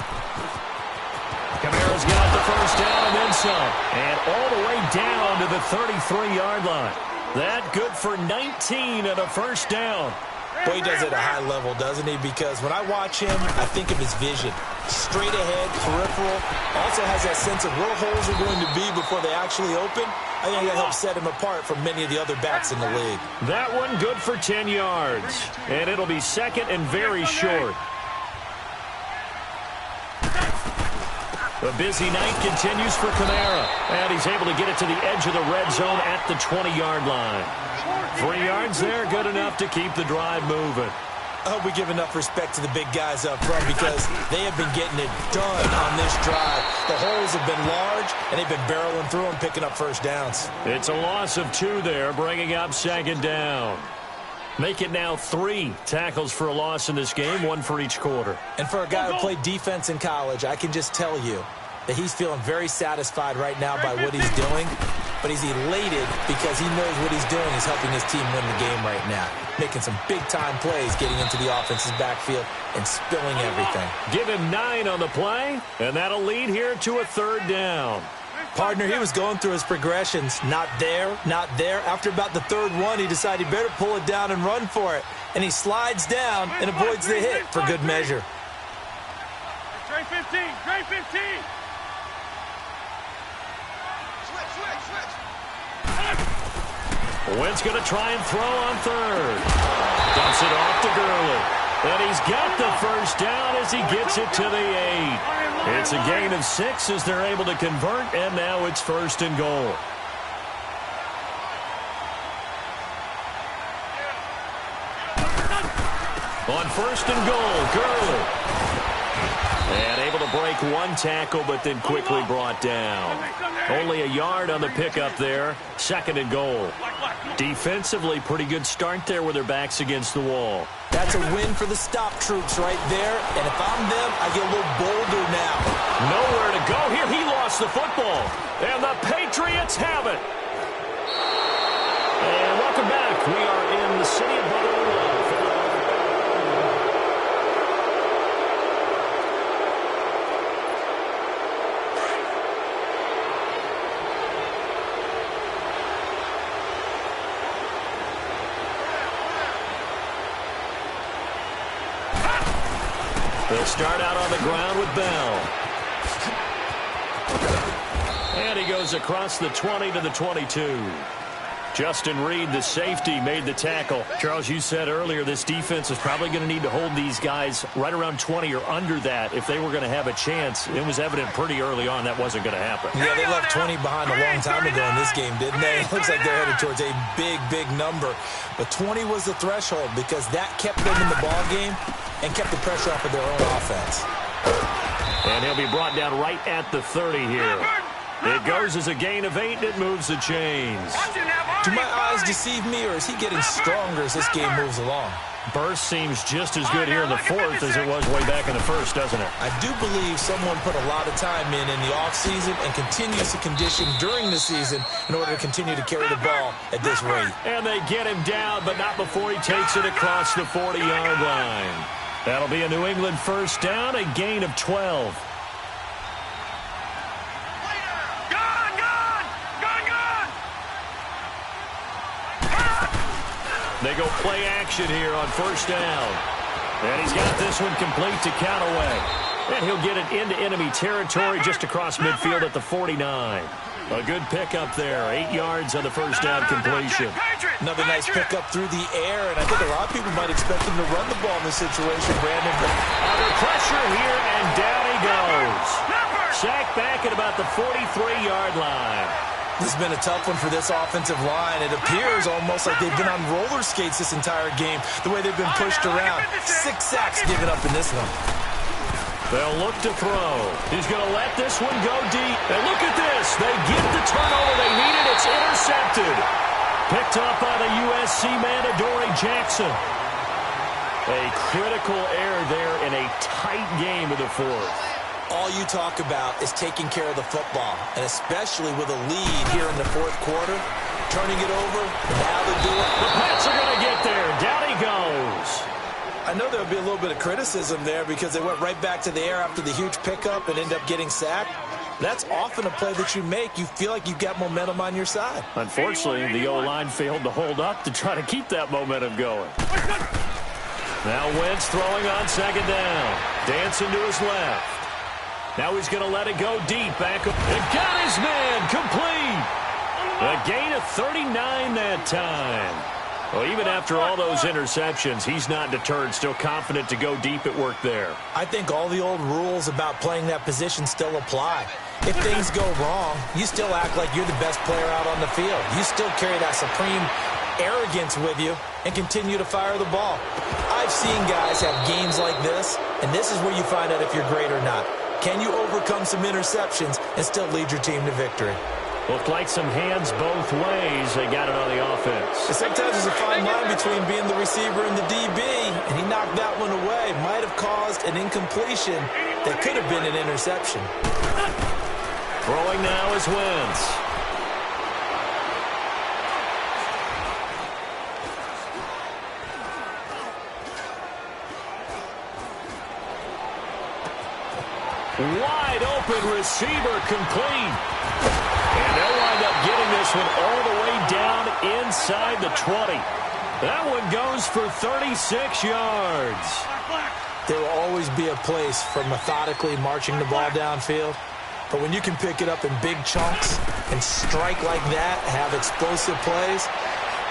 Kamara's got the first down and then some. And all the way down to the 33-yard line. That good for 19 and a first down. Boy, he does it at a high level, doesn't he? Because when I watch him, I think of his vision. Straight ahead, peripheral. Also has that sense of where holes are going to be before they actually open. I think that helps set him apart from many of the other backs in the league. That one good for 10 yards. And it'll be second and very short. A busy night continues for Kamara. And he's able to get it to the edge of the red zone at the 20-yard line. 3 yards there, good enough to keep the drive moving. I hope we give enough respect to the big guys up front because they have been getting it done on this drive. The holes have been large, and they've been barreling through them, picking up first downs. It's a loss of 2 there, bringing up 2nd down. Make it now 3 tackles for a loss in this game, 1 for each quarter. And for a guy who played defense in college, I can just tell you that he's feeling very satisfied right now by what he's doing. But he's elated because he knows what he's doing is helping his team win the game right now. Making some big-time plays, getting into the offense's backfield and spilling everything. Give him 9 on the play, and that'll lead here to a 3rd down. Partner, he was going through his progressions. Not there, not there. After about the 3rd one, he decided he better pull it down and run for it. And he slides down and avoids the hit for good measure. Trey 15, Trey 15. Wentz going to try and throw on 3rd. Dumps it off to Gurley. And he's got the first down as he gets it to the 8. It's a gain of 6 as they're able to convert, and now it's 1st and goal. On 1st and goal, Gurley. And able to break 1 tackle, but then quickly brought down. Only a yard on the pickup there. 2nd and goal. Defensively, pretty good start there with their backs against the wall. That's a win for the stop troops right there. And if I'm them, I get a little bolder now. Nowhere to go here. He lost the football. And the Patriots have it. And welcome back. We are in the city of brotherly love. They'll start out on the ground with Bell. And he goes across the 20 to the 22. Justin Reed, the safety, made the tackle. Charles, you said earlier this defense is probably going to need to hold these guys right around 20 or under that if they were going to have a chance. It was evident pretty early on that wasn't going to happen. Yeah, they left 20 behind a long time ago in this game, didn't they? It looks like they're headed towards a big, big number. But 20 was the threshold because that kept them in the ball game and kept the pressure off of their own offense. And he'll be brought down right at the 30 here. It goes as a gain of 8, and it moves the chains. Do my eyes deceive me, or is he getting stronger as this game moves along? Burst seems just as good here in the 4th as it was way back in the 1st, doesn't it? I do believe someone put a lot of time in the offseason and continues to condition during the season in order to continue to carry the ball at this rate. And they get him down, but not before he takes it across the 40-yard line. That'll be a New England first down, a gain of 12. They go play action here on first down. And he's got this one complete to Callaway. And he'll get it into enemy territory just across midfield at the 49. A good pickup there. 8 yards on the first down completion. Another nice pickup through the air, and I think a lot of people might expect him to run the ball in this situation, Brandon. But under pressure here, and down he goes. Sacked back at about the 43-yard line. This has been a tough one for this offensive line. It appears almost like they've been on roller skates this entire game, the way they've been pushed around. 6 sacks given up in this one. They'll look to throw. He's going to let this one go deep. And look at this. They get the turnover they needed. It's intercepted. Picked up by the USC man, Adoree Jackson. A critical error there in a tight game of the fourth. All you talk about is taking care of the football, and especially with a lead here in the fourth quarter, turning it over, now they do it. The Pats are going to get there. Down he goes. I know there'll be a little bit of criticism there because they went right back to the air after the huge pickup and end up getting sacked. That's often a play that you make. You feel like you've got momentum on your side. Unfortunately, the O-line failed to hold up to try to keep that momentum going. Now Wentz throwing on second down. Dancing to his left. Now he's going to let it go deep. Back up. And got his man complete. A gain of 39 that time. Well, even after all those interceptions, he's not deterred, still confident to go deep at work there. I think all the old rules about playing that position still apply. If things go wrong, you still act like you're the best player out on the field. You still carry that supreme arrogance with you and continue to fire the ball. I've seen guys have games like this, and this is where you find out if you're great or not. Can you overcome some interceptions and still lead your team to victory? Looked like some hands both ways. They got it on the offense. Sometimes there's a fine line between being the receiver and the DB, and he knocked that one away. Might have caused an incompletion that could have been an interception. Throwing now is Wentz. Wide open receiver complete. And they'll wind up getting this one all the way down inside the 20. That one goes for 36 yards. There will always be a place for methodically marching the ball downfield. But when you can pick it up in big chunks and strike like that, have explosive plays,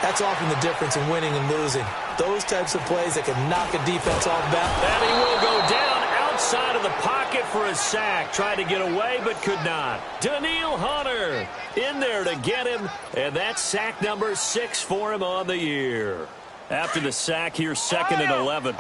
that's often the difference in winning and losing. Those types of plays that can knock a defense off balance. And he will go down outside of the pocket for a sack. Tried to get away, but could not. Danielle Hunter in there to get him, and that's sack number 6 for him on the year. After the sack, here's second and 11.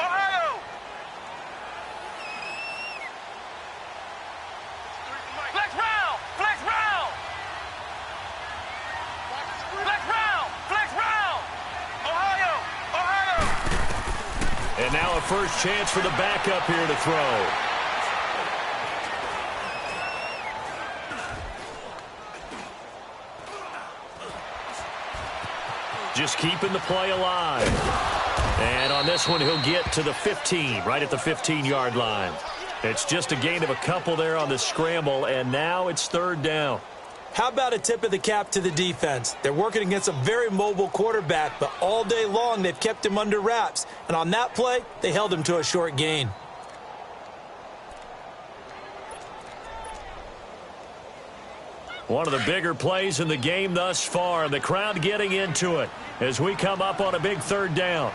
And now a first chance for the backup here to throw. Just keeping the play alive. And on this one, he'll get to the 15, right at the 15-yard line. It's just a gain of a couple there on the scramble, and now it's third down. How about a tip of the cap to the defense? They're working against a very mobile quarterback, but all day long they've kept him under wraps. And on that play, they held him to a short gain. One of the bigger plays in the game thus far. The crowd getting into it as we come up on a big third down.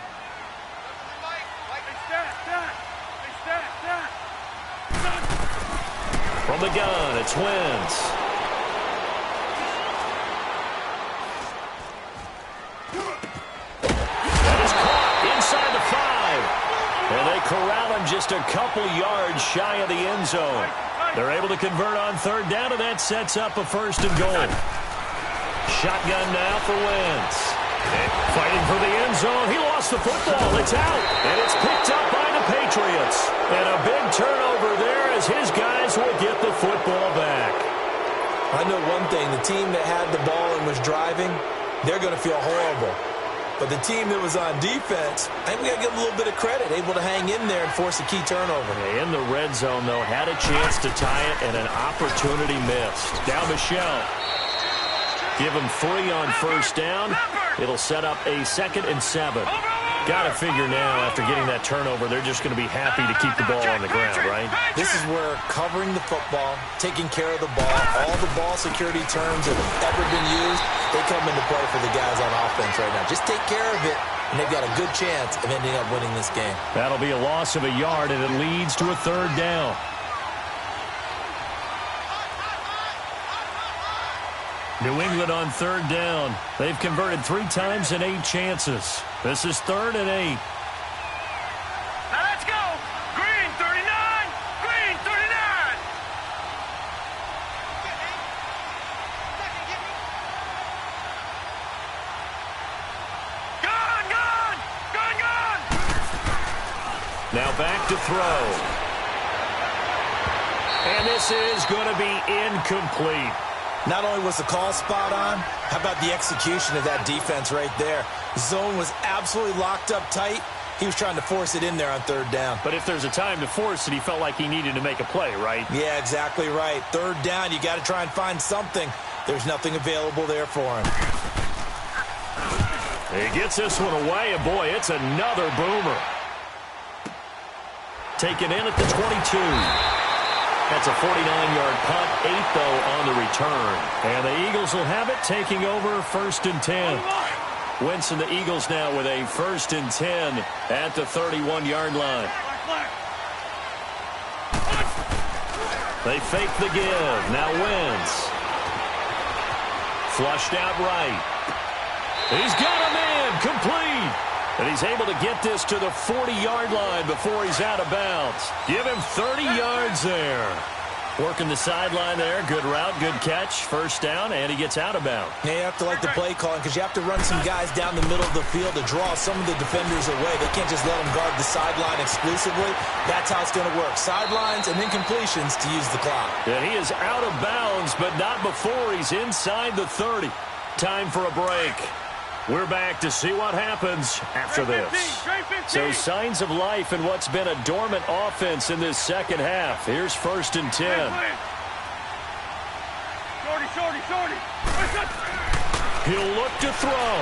From the gun, it's Wentz. And they corral him just a couple yards shy of the end zone. They're able to convert on third down, and that sets up a first and goal. Shotgun now for Wentz. And fighting for the end zone. He lost the football. It's out. And it's picked up by the Patriots. And a big turnover there as his guys will get the football back. I know one thing. The team that had the ball and was driving, they're going to feel horrible. But the team that was on defense, I think we got to give them a little bit of credit, able to hang in there and force a key turnover. In the red zone, though, had a chance to tie it and an opportunity missed. Now Michelle. Give him 3 on first down. It'll set up a 2nd and 7. Got to figure now, after getting that turnover, they're just going to be happy to keep the ball on the ground, right? This is where covering the football, taking care of the ball, all the ball security terms that have ever been used, they come into play for the guys on offense right now. Just take care of it, and they've got a good chance of ending up winning this game. That'll be a loss of a yard, and it leads to a third down. New England on third down. They've converted 3 times in 8 chances. This is 3rd and 8. Now let's go. Green 39. Green 39. Gone, gone. Gone, gone. Now back to throw. And this is going to be incomplete. Not only was the call spot on, how about the execution of that defense right there? Zone was absolutely locked up tight. He was trying to force it in there on 3rd down. But if there's a time to force it, he felt like he needed to make a play, right? Yeah, exactly right. 3rd down, you got to try and find something. There's nothing available there for him. He gets this one away, and boy, it's another boomer. Taken in at the 22. That's a 49-yard punt, 8 though on the return. And the Eagles will have it, taking over 1st and 10. Winston, the Eagles now with a 1st and 10 at the 31-yard line. They fake the give. Now Wentz. Flushed out right. He's got a man complete. And he's able to get this to the 40-yard line before he's out of bounds. Give him 30 yards there. Working the sideline there. Good route, good catch. 1st down, and he gets out of bounds. Yeah, you have to like the play calling because you have to run some guys down the middle of the field to draw some of the defenders away. They can't just let them guard the sideline exclusively. That's how it's going to work. Sidelines and then completions to use the clock. And he is out of bounds, but not before he's inside the 30. Time for a break. We're back to see what happens after this. So signs of life in what's been a dormant offense in this second half. Here's 1st and 10. Shorty. He'll look to throw.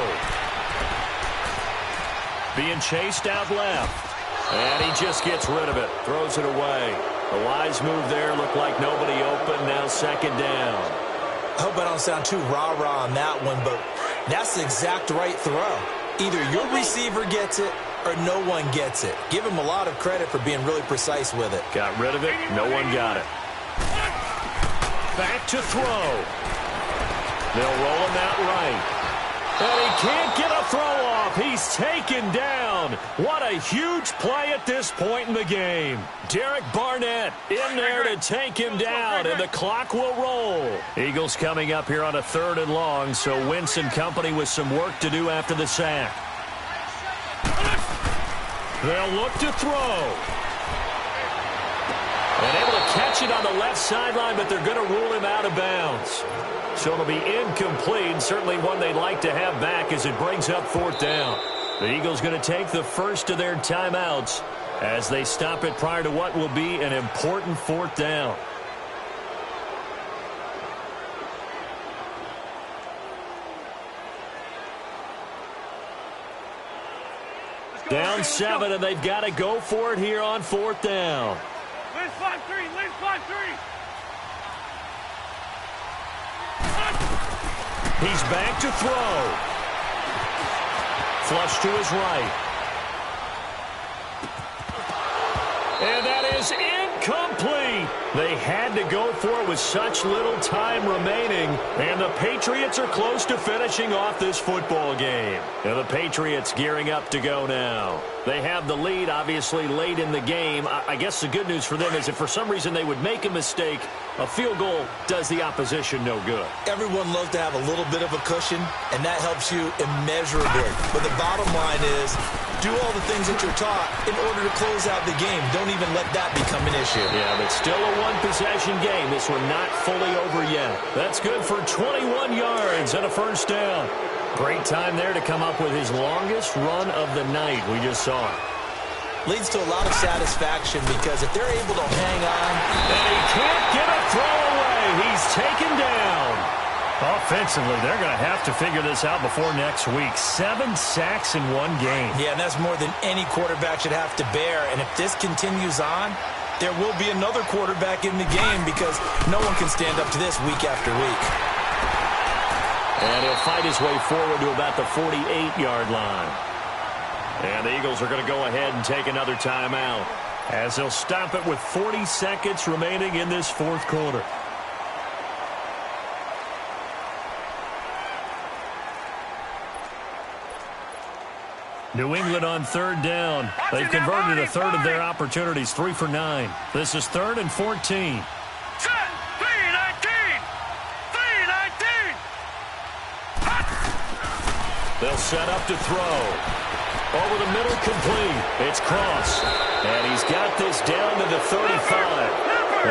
Being chased out left. And he just gets rid of it. Throws it away. A wise move there. Looked like nobody open. Now 2nd down. I hope I don't sound too rah-rah on that one, but that's the exact right throw. Either your receiver gets it or no one gets it. Give him a lot of credit for being really precise with it. Got rid of it. No one got it. Back to throw. They'll roll him out right. And he can't get a throw off. He's taken down. What a huge play at this point in the game. Derek Barnett in there to take him down, and the clock will roll. Eagles coming up here on a 3rd and long, so Winston company with some work to do after the sack. They'll look to throw. And able to catch it on the left sideline, but they're going to rule him out of bounds. So it'll be incomplete, certainly one they'd like to have back as it brings up 4th down. The Eagles going to take the first of their timeouts as they stop it prior to what will be an important 4th down. Down 7, and they've got to go for it here on 4th down. Lynch 5-3. Lynch 5-3. He's back to throw. Flush to his right. And that is incomplete. They had to go for it with such little time remaining. And the Patriots are close to finishing off this football game. And the Patriots gearing up to go now. They have the lead, obviously, late in the game. I guess the good news for them is if for some reason they would make a mistake, a field goal does the opposition no good. Everyone loves to have a little bit of a cushion, and that helps you immeasurably. But the bottom line is, do all the things that you're taught in order to close out the game. Don't even let that become an issue. Yeah, but still a one-possession game. This one not fully over yet. That's good for 21 yards and a 1st down. Great time there to come up with his longest run of the night. We just saw it. Leads to a lot of satisfaction because if they're able to hang on. And he can't get a throw away. He's taken down. A Defensively, they're going to have to figure this out before next week. 7 sacks in one game. Yeah, and that's more than any quarterback should have to bear. And if this continues on, there will be another quarterback in the game because no one can stand up to this week after week. And he'll fight his way forward to about the 48-yard line. And the Eagles are going to go ahead and take another timeout as they'll stop it with 40 seconds remaining in this fourth quarter. New England on third down. They've converted a third of their opportunities, 3 for 9. This is 3rd and 14. Set, 3-19. 3-19. They'll set up to throw. Over the middle, complete. It's Cross. And he's got this down to the 35.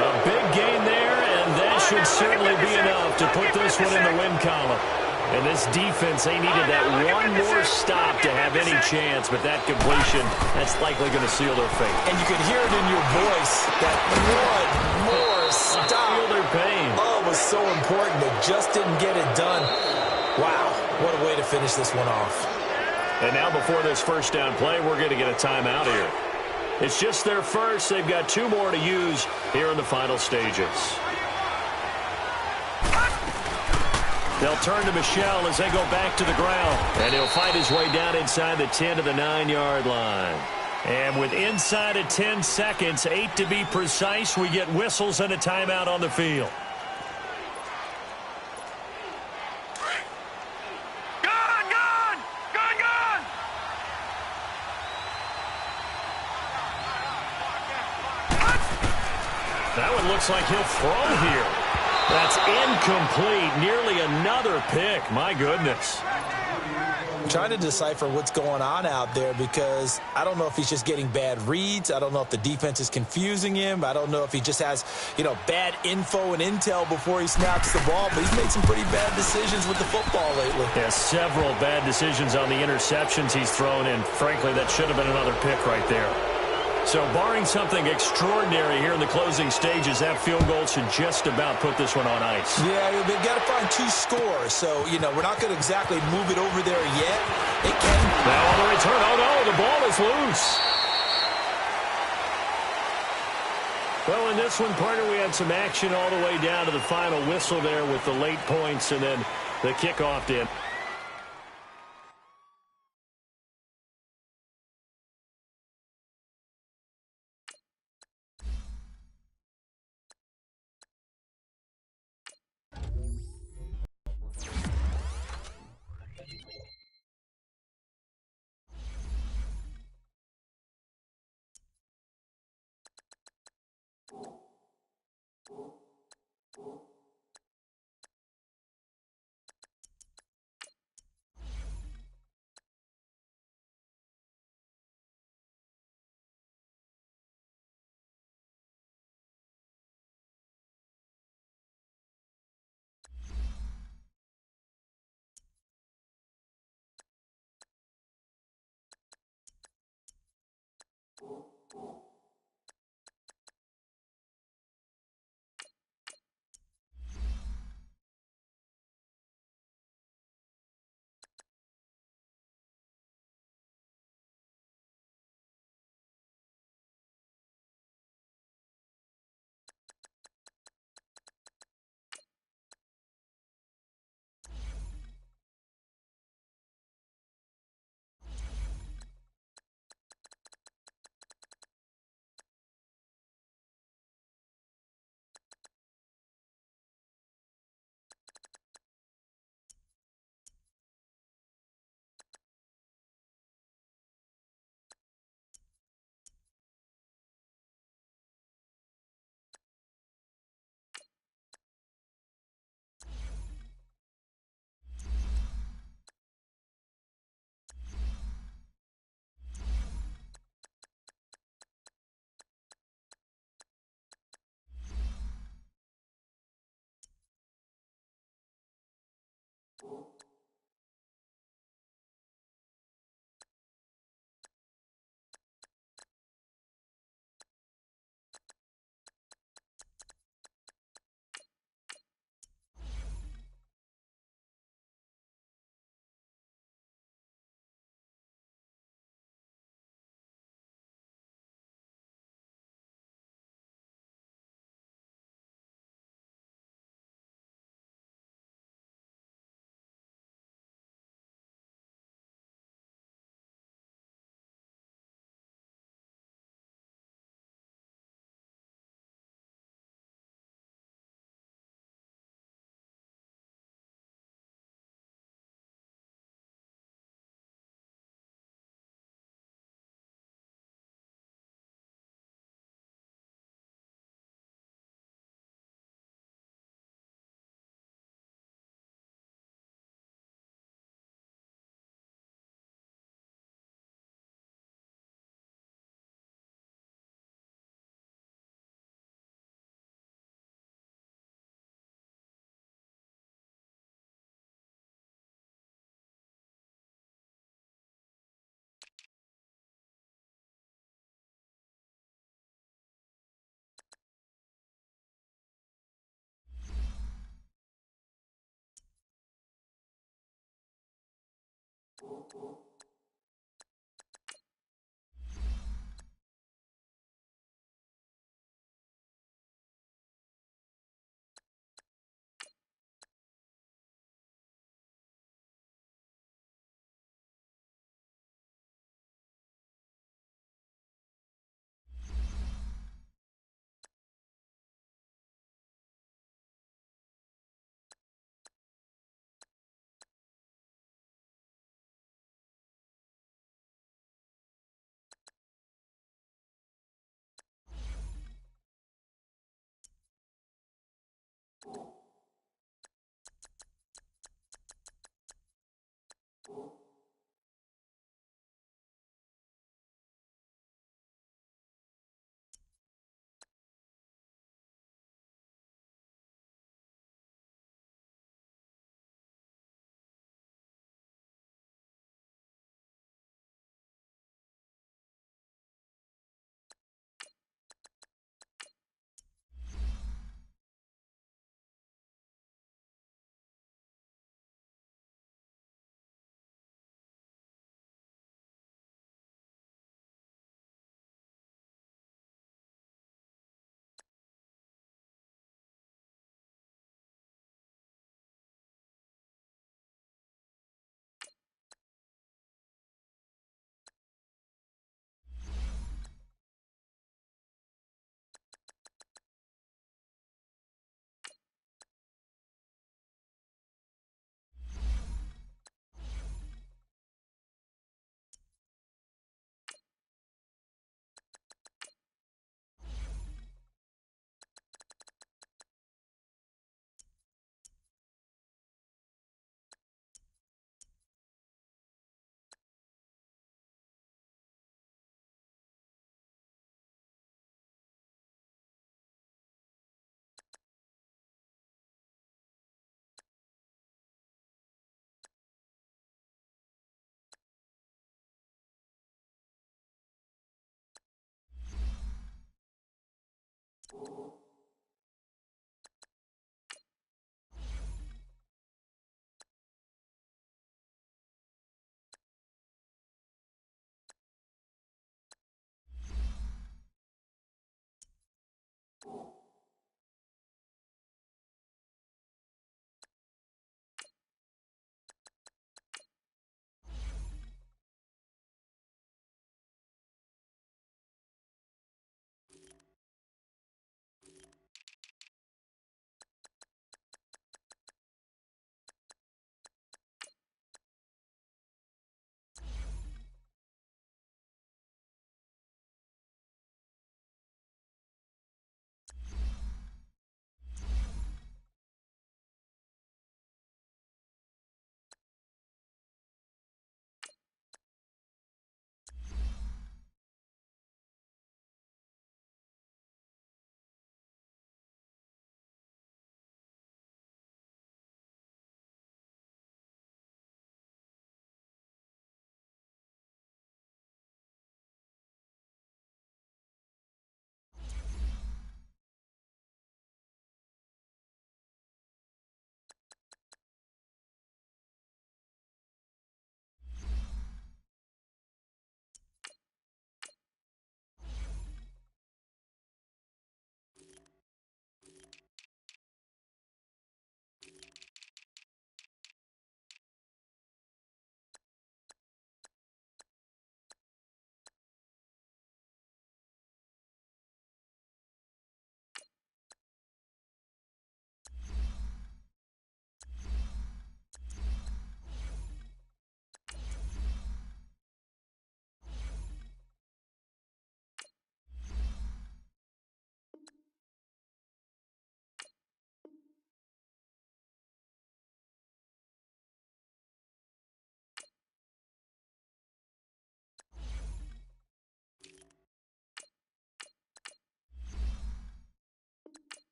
A big gain there, and that should certainly be enough to put this one in the win column. And this defense, they needed that one more stop to have any chance, but that completion, that's likely going to seal their fate. And you could hear it in your voice, that one more stop. I feel their pain. Oh, it was so important. They just didn't get it done. Wow, what a way to finish this one off. And now before this first down play, we're going to get a timeout here. It's just their first. They've got 2 more to use here in the final stages. They'll turn to Michel as they go back to the ground. And he'll fight his way down inside the 10 to the 9-yard line. And with inside of 10 seconds, 8 to be precise, we get whistles and a timeout on the field. Gone, gone, gone, gone. That one looks like he'll throw here. That's incomplete. Nearly another pick. My goodness. I'm trying to decipher what's going on out there because I don't know if he's just getting bad reads. I don't know if the defense is confusing him. I don't know if he just has, bad info and intel before he snaps the ball. But he's made some pretty bad decisions with the football lately. Yeah, several bad decisions on the interceptions he's thrown in. Frankly, that should have been another pick right there. So barring something extraordinary here in the closing stages, that field goal should just about put this one on ice. Yeah, they've got to find 2 scores. So, we're not going to exactly move it over there yet. It can. Now on the return. Oh, no, the ball is loose. Well, in this one, partner, we had some action all the way down to the final whistle there with the late points and then the kickoff did.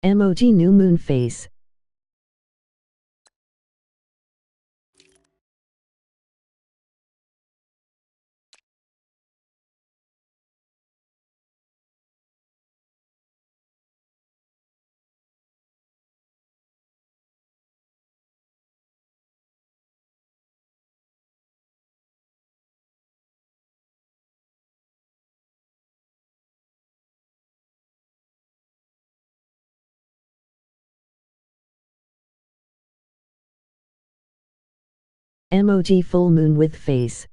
Emoji new moon face. Emoji full moon with face.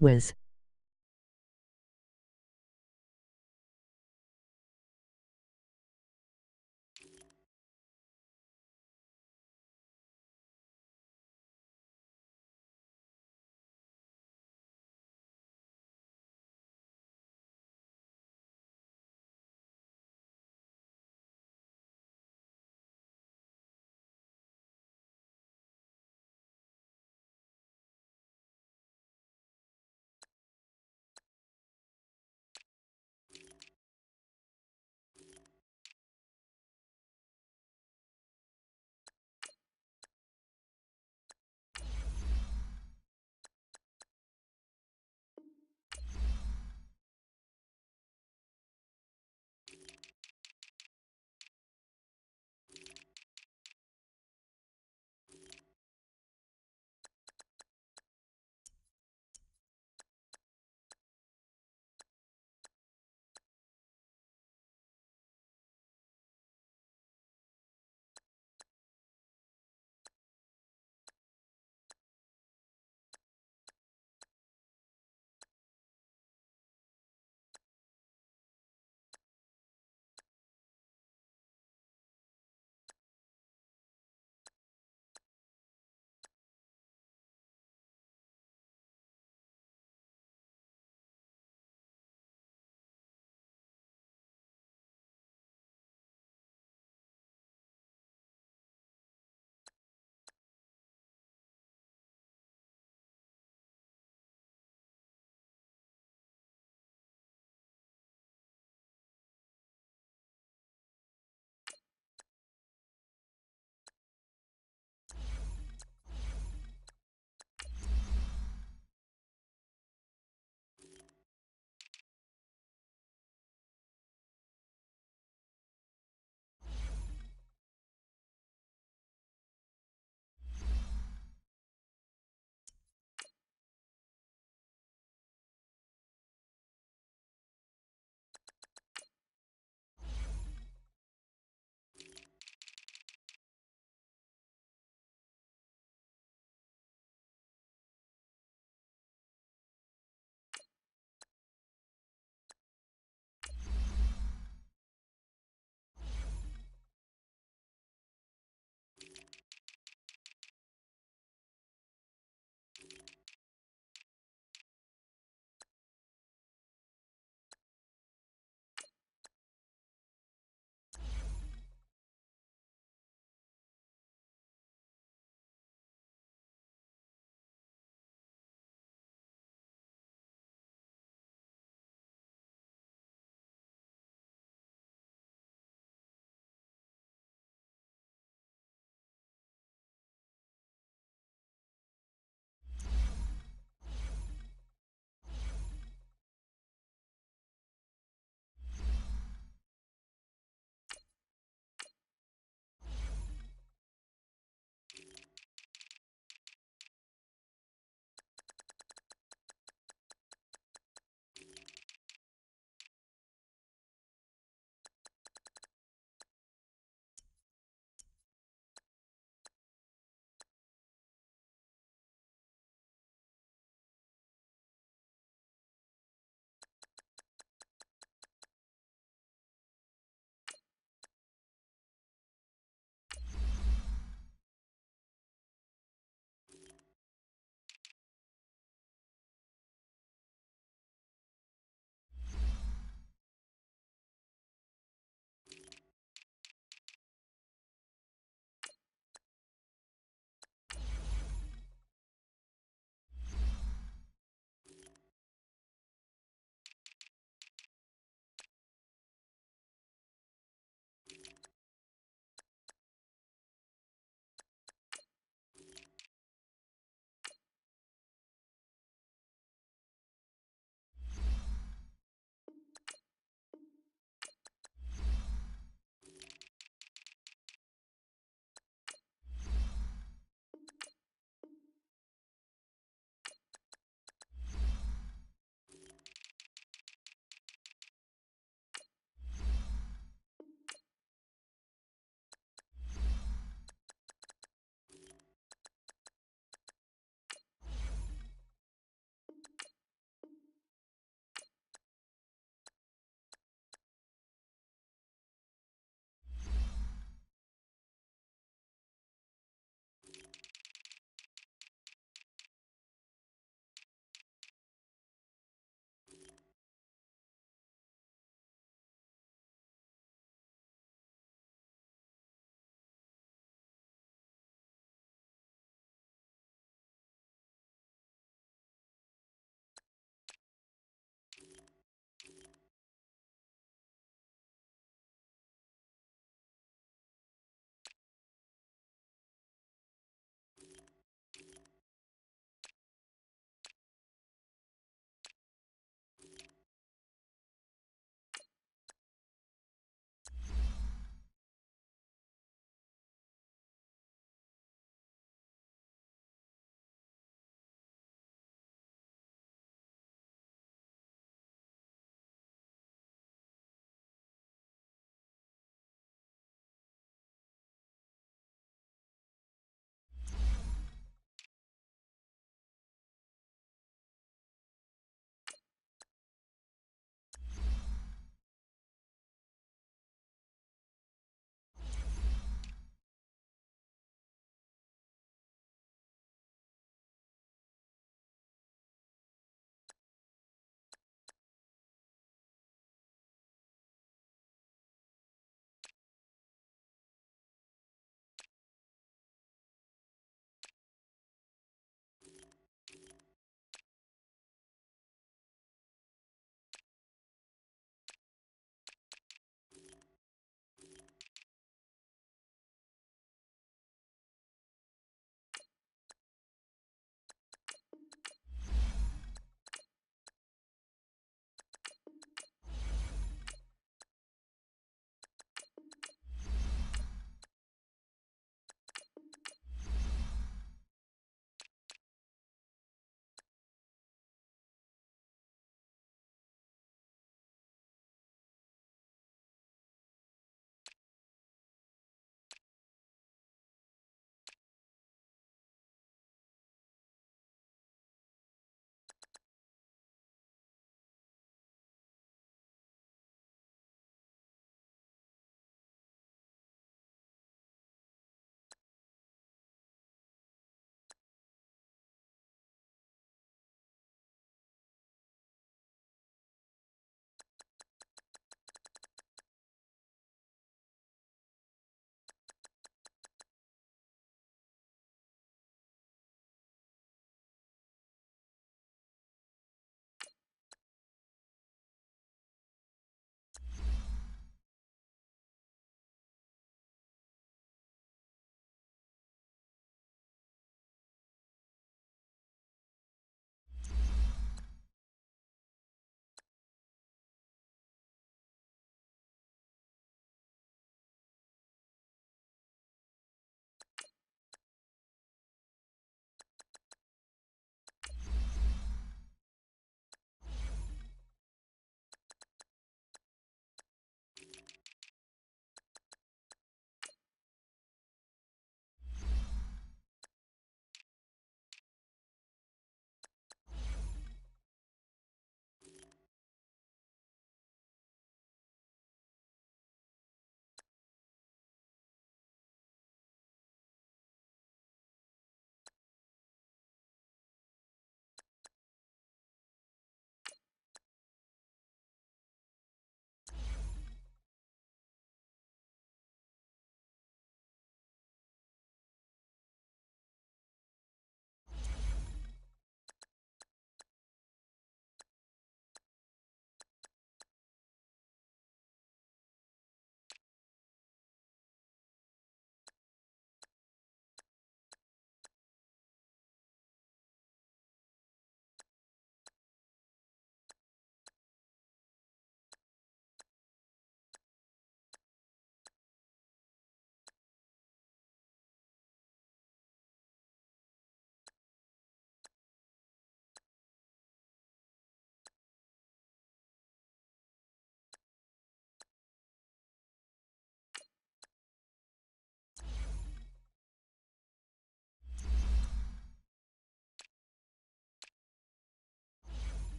Wez.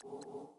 you.